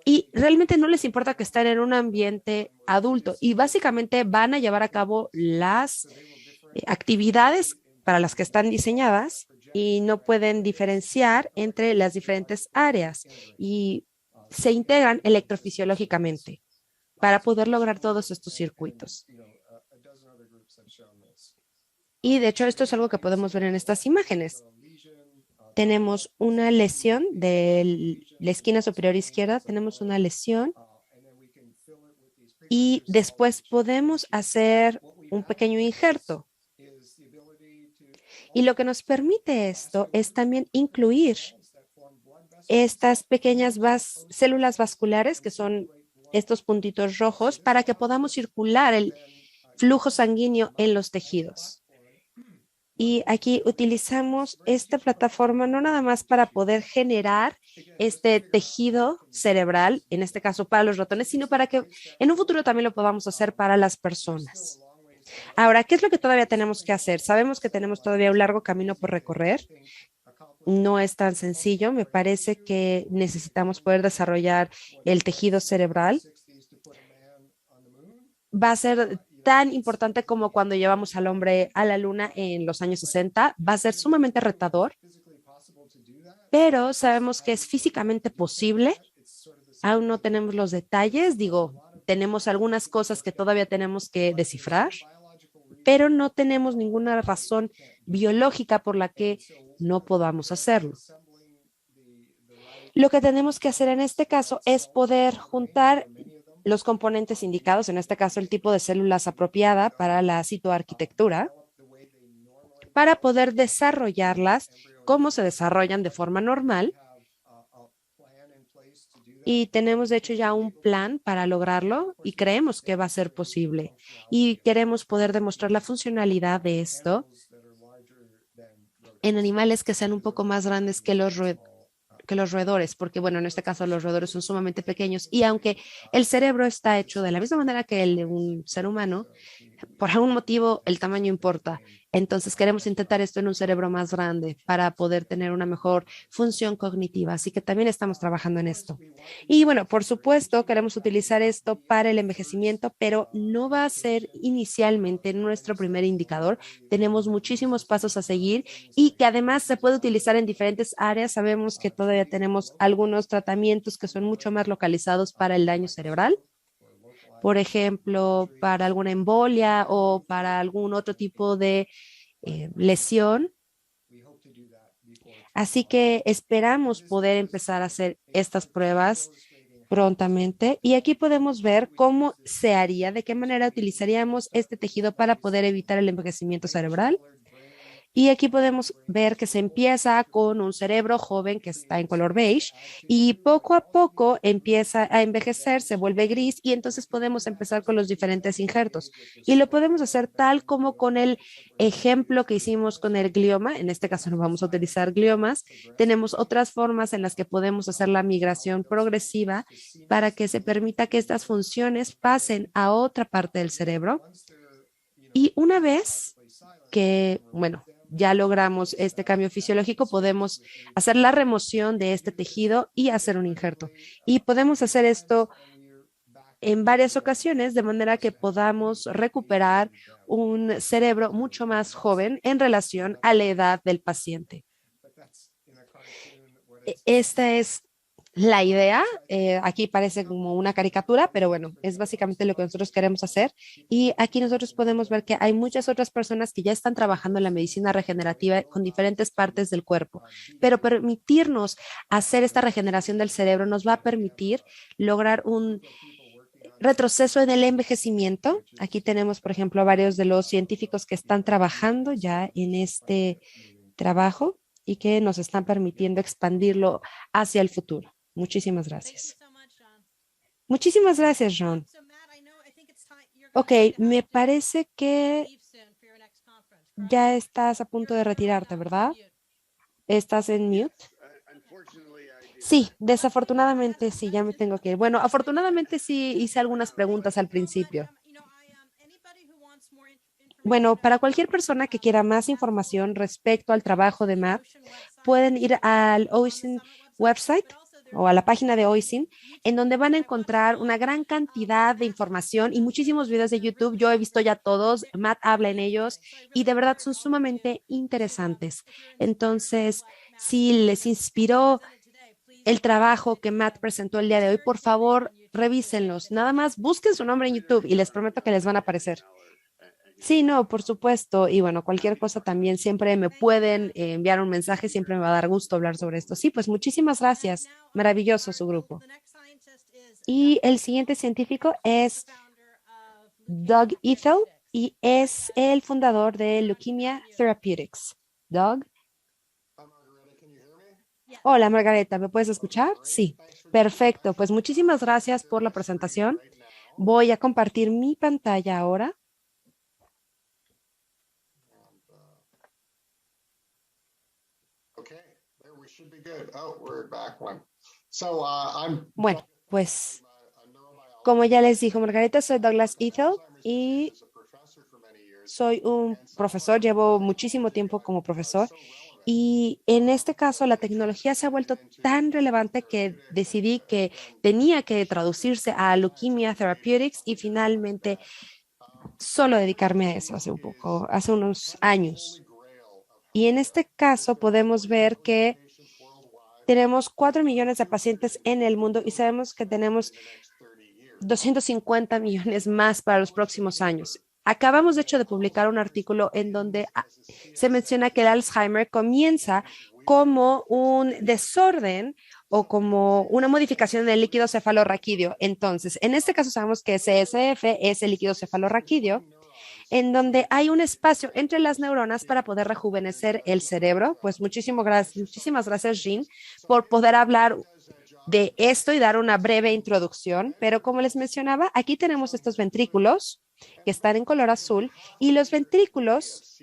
y realmente no les importa que estén en un ambiente adulto y básicamente van a llevar a cabo las actividades para las que están diseñadas y no pueden diferenciar entre las diferentes áreas y se integran electrofisiológicamente para poder lograr todos estos circuitos. Y de hecho esto es algo que podemos ver en estas imágenes. Tenemos una lesión de la esquina superior izquierda, tenemos una lesión y después podemos hacer un pequeño injerto. Y lo que nos permite esto es también incluir estas pequeñas células vasculares, que son estos puntitos rojos, para que podamos circular el flujo sanguíneo en los tejidos. Y aquí utilizamos esta plataforma no nada más para poder generar este tejido cerebral, en este caso para los ratones, sino para que en un futuro también lo podamos hacer para las personas. Ahora, ¿qué es lo que todavía tenemos que hacer? Sabemos que tenemos todavía un largo camino por recorrer. No es tan sencillo. Me parece que necesitamos poder desarrollar el tejido cerebral. Va a ser tan importante como cuando llevamos al hombre a la luna en los años 60. Va a ser sumamente retador, pero sabemos que es físicamente posible. Aún no tenemos los detalles. Digo, tenemos algunas cosas que todavía tenemos que descifrar, pero no tenemos ninguna razón biológica por la que no podamos hacerlo. Lo que tenemos que hacer en este caso es poder juntar los componentes indicados, en este caso el tipo de células apropiada para la citoarquitectura, para poder desarrollarlas como se desarrollan de forma normal. Y tenemos, de hecho, ya un plan para lograrlo y creemos que va a ser posible. Y queremos poder demostrar la funcionalidad de esto en animales que sean un poco más grandes que los roedores, porque bueno, en este caso los roedores son sumamente pequeños y aunque el cerebro está hecho de la misma manera que el de un ser humano, por algún motivo el tamaño importa. Entonces queremos intentar esto en un cerebro más grande para poder tener una mejor función cognitiva. Así que también estamos trabajando en esto. Y bueno, por supuesto, queremos utilizar esto para el envejecimiento, pero no va a ser inicialmente nuestro primer indicador. Tenemos muchísimos pasos a seguir y que además se puede utilizar en diferentes áreas. Sabemos que todavía tenemos algunos tratamientos que son mucho más localizados para el daño cerebral, por ejemplo, para alguna embolia o para algún otro tipo de lesión. Así que esperamos poder empezar a hacer estas pruebas prontamente y aquí podemos ver cómo se haría, de qué manera utilizaríamos este tejido para poder evitar el envejecimiento cerebral. Y aquí podemos ver que se empieza con un cerebro joven que está en color beige y poco a poco empieza a envejecer, se vuelve gris y entonces podemos empezar con los diferentes injertos. Y lo podemos hacer tal como con el ejemplo que hicimos con el glioma. En este caso no vamos a utilizar gliomas. Tenemos otras formas en las que podemos hacer la migración progresiva para que se permita que estas funciones pasen a otra parte del cerebro. Y una vez que, bueno, ya logramos este cambio fisiológico, podemos hacer la remoción de este tejido y hacer un injerto. Y podemos hacer esto en varias ocasiones de manera que podamos recuperar un cerebro mucho más joven en relación a la edad del paciente. Esta es la idea. Aquí parece como una caricatura, pero bueno, es básicamente lo que nosotros queremos hacer. Y aquí nosotros podemos ver que hay muchas otras personas que ya están trabajando en la medicina regenerativa con diferentes partes del cuerpo, pero permitirnos hacer esta regeneración del cerebro nos va a permitir lograr un retroceso en el envejecimiento. Aquí tenemos, por ejemplo, a varios de los científicos que están trabajando ya en este trabajo y que nos están permitiendo expandirlo hacia el futuro. Muchísimas gracias. Muchísimas gracias, Ron. Ok, me parece que ya estás a punto de retirarte, ¿verdad? ¿Estás en mute? Sí, desafortunadamente sí, ya me tengo que ir. Bueno, afortunadamente sí hice algunas preguntas al principio. Bueno, para cualquier persona que quiera más información respecto al trabajo de Matt, pueden ir al OISIN website o a la página de OISIN, en donde van a encontrar una gran cantidad de información y muchísimos videos de YouTube. Yo he visto ya todos, Matt habla en ellos y de verdad son sumamente interesantes. Entonces, si les inspiró el trabajo que Matt presentó el día de hoy, por favor, revísenlos. Nada más busquen su nombre en YouTube y les prometo que les van a aparecer. Sí, no, por supuesto. Y bueno, cualquier cosa también siempre me pueden enviar un mensaje, siempre me va a dar gusto hablar sobre esto. Sí, pues muchísimas gracias. Maravilloso su grupo. Y el siguiente científico es Doug Ethel y es el fundador de Leukemia Therapeutics. Doug. Hola, Margareta, ¿me puedes escuchar? Sí, perfecto. Pues muchísimas gracias por la presentación. Voy a compartir mi pantalla ahora. Bueno, pues como ya les dijo Margareta, soy Douglas Ethel y soy un profesor, llevo muchísimo tiempo como profesor y en este caso la tecnología se ha vuelto tan relevante que decidí que tenía que traducirse a Leukemia Therapeutics y finalmente solo dedicarme a eso hace unos años. Y en este caso podemos ver que tenemos 4 millones de pacientes en el mundo y sabemos que tenemos 250 millones más para los próximos años. Acabamos, de hecho, de publicar un artículo en donde se menciona que el Alzheimer comienza como un desorden o como una modificación del líquido cefalorraquídeo. Entonces, en este caso sabemos que CSF es el líquido cefalorraquídeo, en donde hay un espacio entre las neuronas para poder rejuvenecer el cerebro. Pues muchísimas gracias, Jean, por poder hablar de esto y dar una breve introducción. Pero como les mencionaba, aquí tenemos estos ventrículos que están en color azul y los ventrículos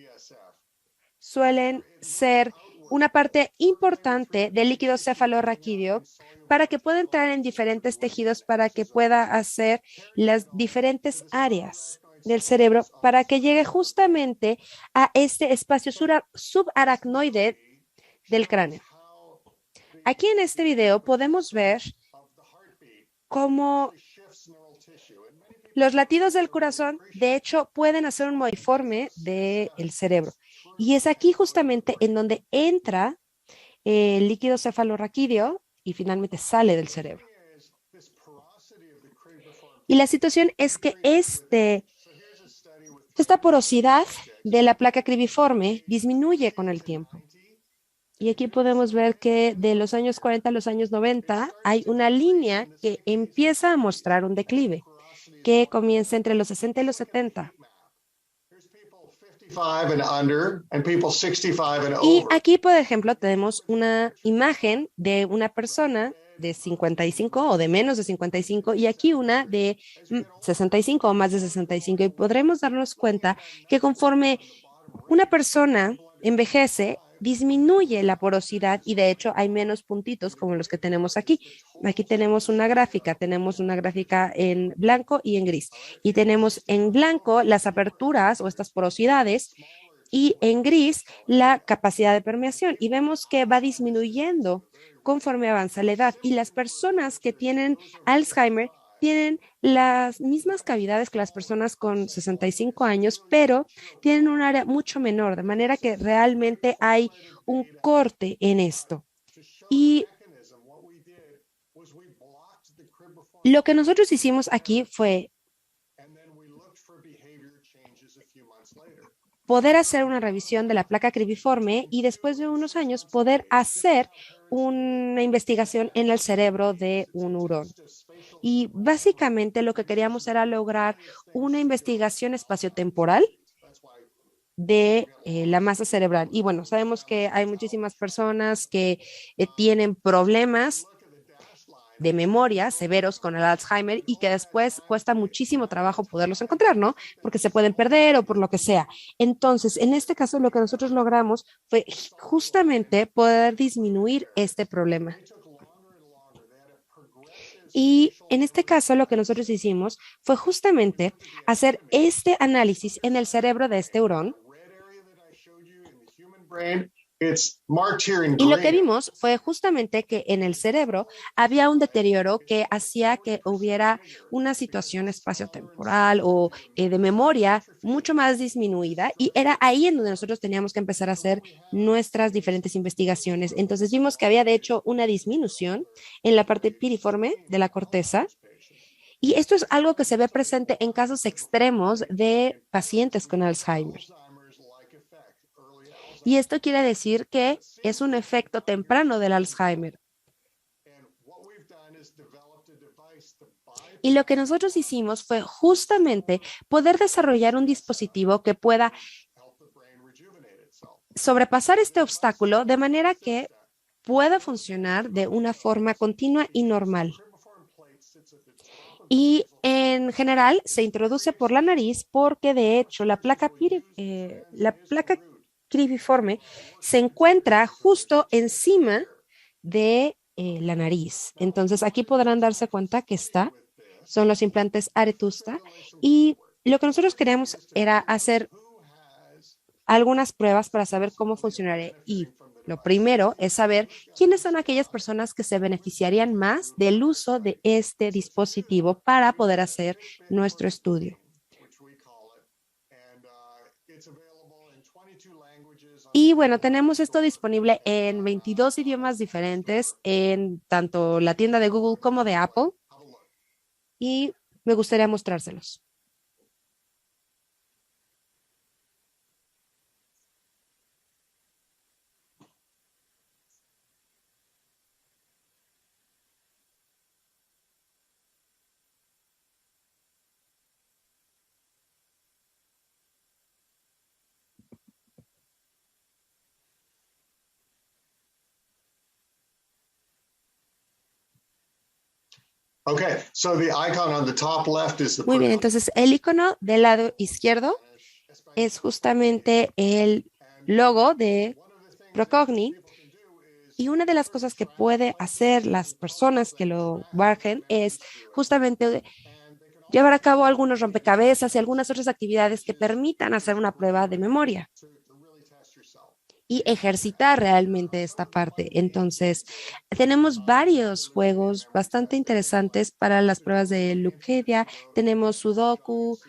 suelen ser una parte importante del líquido cefalorraquídeo para que pueda entrar en diferentes tejidos, para que pueda hacer las diferentes áreas del cerebro, para que llegue justamente a este espacio subaracnoide del cráneo. Aquí en este video podemos ver cómo los latidos del corazón, de hecho, pueden hacer un modiforme del cerebro. Y es aquí justamente en donde entra el líquido cefalorraquídeo y finalmente sale del cerebro. Y la situación es que esta porosidad de la placa cribiforme disminuye con el tiempo. Y aquí podemos ver que de los años 40 a los años 90 hay una línea que empieza a mostrar un declive, que comienza entre los 60 y los 70. Y aquí, por ejemplo, tenemos una imagen de una persona de 55 o de menos de 55 y aquí una de 65 o más de 65 y podremos darnos cuenta que conforme una persona envejece, disminuye la porosidad y de hecho hay menos puntitos como los que tenemos aquí. Aquí tenemos una gráfica en blanco y en gris. Y tenemos en blanco las aperturas o estas porosidades y en gris la capacidad de permeación. Y vemos que va disminuyendo conforme avanza la edad. Y las personas que tienen Alzheimer tienen las mismas cavidades que las personas con 65 años, pero tienen un área mucho menor, de manera que realmente hay un corte en esto. Y lo que nosotros hicimos aquí fue poder hacer una revisión de la placa cribiforme y después de unos años poder hacer una investigación en el cerebro de un hurón. Y básicamente lo que queríamos era lograr una investigación espaciotemporal de la masa cerebral. Y bueno, sabemos que hay muchísimas personas que tienen problemas de memoria severos con el Alzheimer y que después cuesta muchísimo trabajo poderlos encontrar, ¿no? Porque se pueden perder o por lo que sea. Entonces, en este caso, lo que nosotros logramos fue justamente poder disminuir este problema. Y en este caso, lo que nosotros hicimos fue justamente hacer este análisis en el cerebro de este hurón. Y lo que vimos fue justamente que en el cerebro había un deterioro que hacía que hubiera una situación espaciotemporal o de memoria mucho más disminuida y era ahí en donde nosotros teníamos que empezar a hacer nuestras diferentes investigaciones. Entonces vimos que había de hecho una disminución en la parte piriforme de la corteza. Y esto es algo que se ve presente en casos extremos de pacientes con Alzheimer. Y esto quiere decir que es un efecto temprano del Alzheimer. Y lo que nosotros hicimos fue justamente poder desarrollar un dispositivo que pueda sobrepasar este obstáculo de manera que pueda funcionar de una forma continua y normal. Y en general se introduce por la nariz porque de hecho la placa cribiforme se encuentra justo encima de la nariz. Entonces aquí podrán darse cuenta que son los implantes Aretusta y lo que nosotros queríamos era hacer algunas pruebas para saber cómo funcionaría y lo primero es saber quiénes son aquellas personas que se beneficiarían más del uso de este dispositivo para poder hacer nuestro estudio. Y bueno, tenemos esto disponible en 22 idiomas diferentes en tanto la tienda de Google como de Apple. Y me gustaría mostrárselos. Muy bien, entonces el icono del lado izquierdo es justamente el logo de Procogni. Y una de las cosas que puede hacer las personas que lo bajen es justamente llevar a cabo algunos rompecabezas y algunas otras actividades que permitan hacer una prueba de memoria y ejercitar realmente esta parte. Entonces, tenemos varios juegos bastante interesantes para las pruebas de Lucadia. Tenemos Sudoku,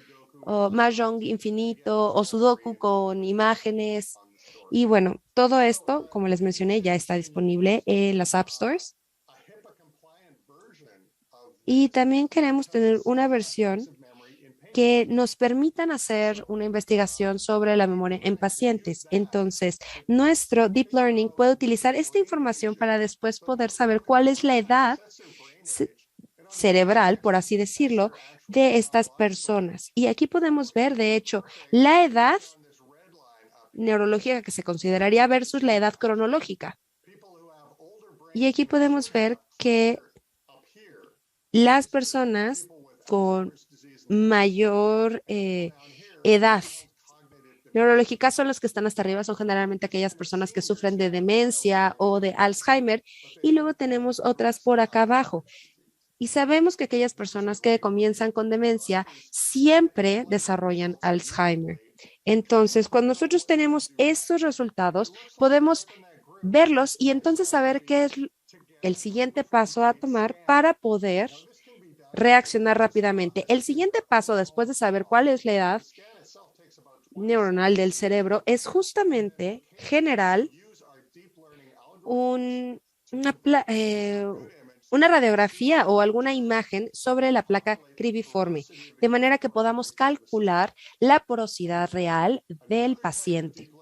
o Mahjong Infinito o Sudoku con imágenes. Y bueno, todo esto, como les mencioné, ya está disponible en las App Stores. Y también queremos tener una versión que nos permitan hacer una investigación sobre la memoria en pacientes. Entonces, nuestro Deep Learning puede utilizar esta información para después poder saber cuál es la edad cerebral, por así decirlo, de estas personas. Y aquí podemos ver, de hecho, la edad neurológica que se consideraría versus la edad cronológica. Y aquí podemos ver que las personas con mayor edad neurológica son los que están hasta arriba, son generalmente aquellas personas que sufren de demencia o de Alzheimer, y luego tenemos otras por acá abajo. Y sabemos que aquellas personas que comienzan con demencia siempre desarrollan Alzheimer. Entonces, cuando nosotros tenemos estos resultados, podemos verlos y entonces saber qué es el siguiente paso a tomar para poder reaccionar rápidamente. El siguiente paso, después de saber cuál es la edad neuronal del cerebro, es justamente generar una radiografía o alguna imagen sobre la placa cribiforme, de manera que podamos calcular la porosidad real del paciente.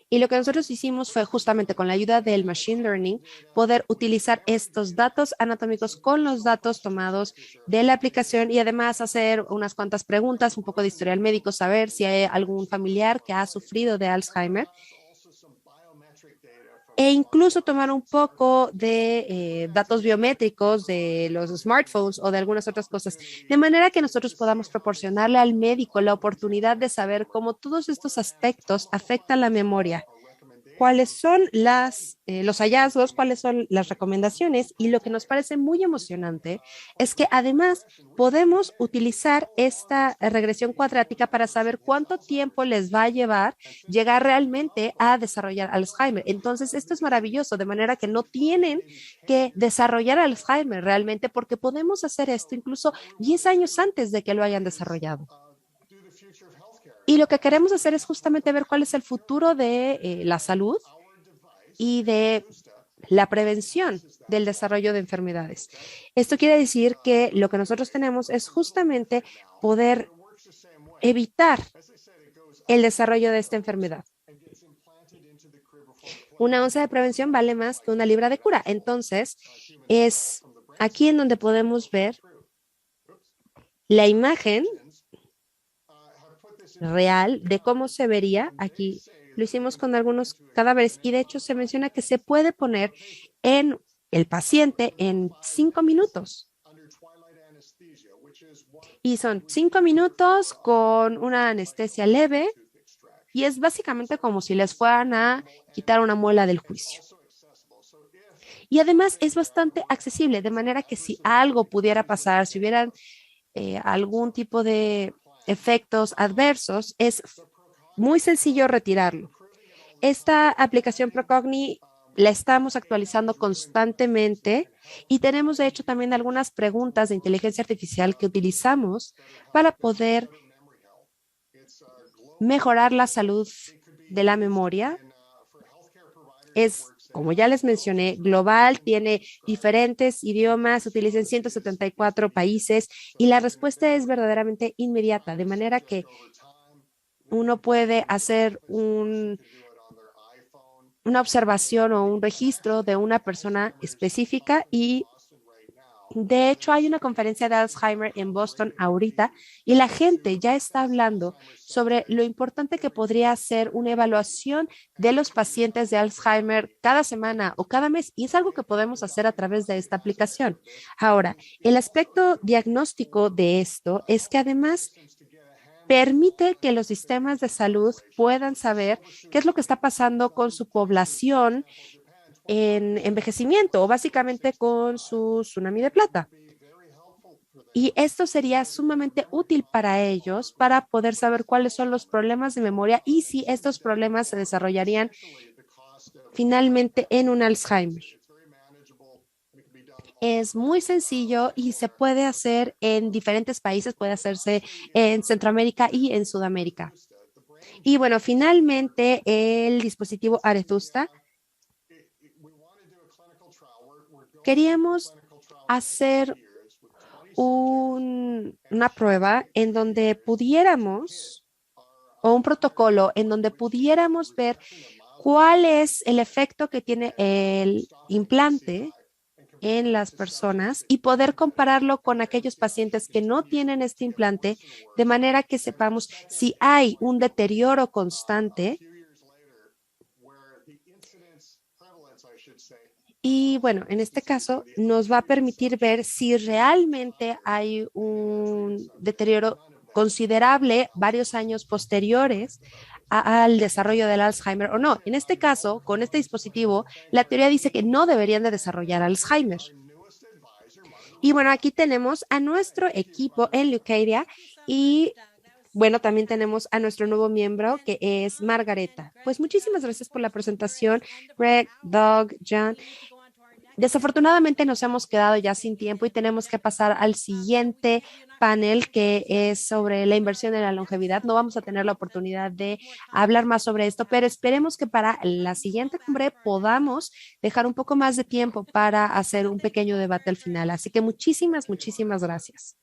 Y lo que nosotros hicimos fue justamente con la ayuda del Machine Learning poder utilizar estos datos anatómicos con los datos tomados de la aplicación y además hacer unas cuantas preguntas, un poco de historial médico, saber si hay algún familiar que ha sufrido de Alzheimer e incluso tomar un poco de datos biométricos de los smartphones o de algunas otras cosas, de manera que nosotros podamos proporcionarle al médico la oportunidad de saber cómo todos estos aspectos afectan la memoria, cuáles son los hallazgos, cuáles son las recomendaciones. Y lo que nos parece muy emocionante es que además podemos utilizar esta regresión cuadrática para saber cuánto tiempo les va a llegar realmente a desarrollar Alzheimer. Entonces, esto es maravilloso, de manera que no tienen que desarrollar Alzheimer realmente, porque podemos hacer esto incluso 10 años antes de que lo hayan desarrollado. Y lo que queremos hacer es justamente ver cuál es el futuro de la salud y de la prevención del desarrollo de enfermedades. Esto quiere decir que lo que nosotros tenemos es justamente poder evitar el desarrollo de esta enfermedad. Una onza de prevención vale más que una libra de cura. Entonces, es aquí en donde podemos ver la imagen real de cómo se vería. Aquí lo hicimos con algunos cadáveres y de hecho se menciona que se puede poner en el paciente en 5 minutos. Y son 5 minutos con una anestesia leve y es básicamente como si les fueran a quitar una muela del juicio. Y además es bastante accesible, de manera que si algo pudiera pasar, si hubieran algún tipo de efectos adversos, es muy sencillo retirarlo. Esta aplicación Procogni la estamos actualizando constantemente y tenemos de hecho también algunas preguntas de inteligencia artificial que utilizamos para poder mejorar la salud de la memoria. Es, como ya les mencioné, global, tiene diferentes idiomas, utiliza en 174 países y la respuesta es verdaderamente inmediata, de manera que uno puede hacer una observación o un registro de una persona específica y De hecho, hay una conferencia de Alzheimer en Boston ahorita y la gente ya está hablando sobre lo importante que podría ser una evaluación de los pacientes de Alzheimer cada semana o cada mes, y es algo que podemos hacer a través de esta aplicación. Ahora, el aspecto diagnóstico de esto es que además permite que los sistemas de salud puedan saber qué es lo que está pasando con su población en envejecimiento o básicamente con su tsunami de plata. Y esto sería sumamente útil para ellos para poder saber cuáles son los problemas de memoria y si estos problemas se desarrollarían finalmente en un Alzheimer. Es muy sencillo y se puede hacer en diferentes países, puede hacerse en Centroamérica y en Sudamérica. Y bueno, finalmente el dispositivo Arethusa. Queríamos hacer una prueba en donde pudiéramos, o un protocolo en donde pudiéramos ver cuál es el efecto que tiene el implante en las personas y poder compararlo con aquellos pacientes que no tienen este implante, de manera que sepamos si hay un deterioro constante. Y bueno, en este caso nos va a permitir ver si realmente hay un deterioro considerable varios años posteriores al desarrollo del Alzheimer o no. En este caso, con este dispositivo, la teoría dice que no deberían de desarrollar Alzheimer. Y bueno, aquí tenemos a nuestro equipo en Leucadia y bueno, también tenemos a nuestro nuevo miembro que es Margareta. Pues muchísimas gracias por la presentación, Greg, Doug, John. Desafortunadamente nos hemos quedado ya sin tiempo y tenemos que pasar al siguiente panel que es sobre la inversión en la longevidad. No vamos a tener la oportunidad de hablar más sobre esto, pero esperemos que para la siguiente cumbre podamos dejar un poco más de tiempo para hacer un pequeño debate al final. Así que muchísimas gracias.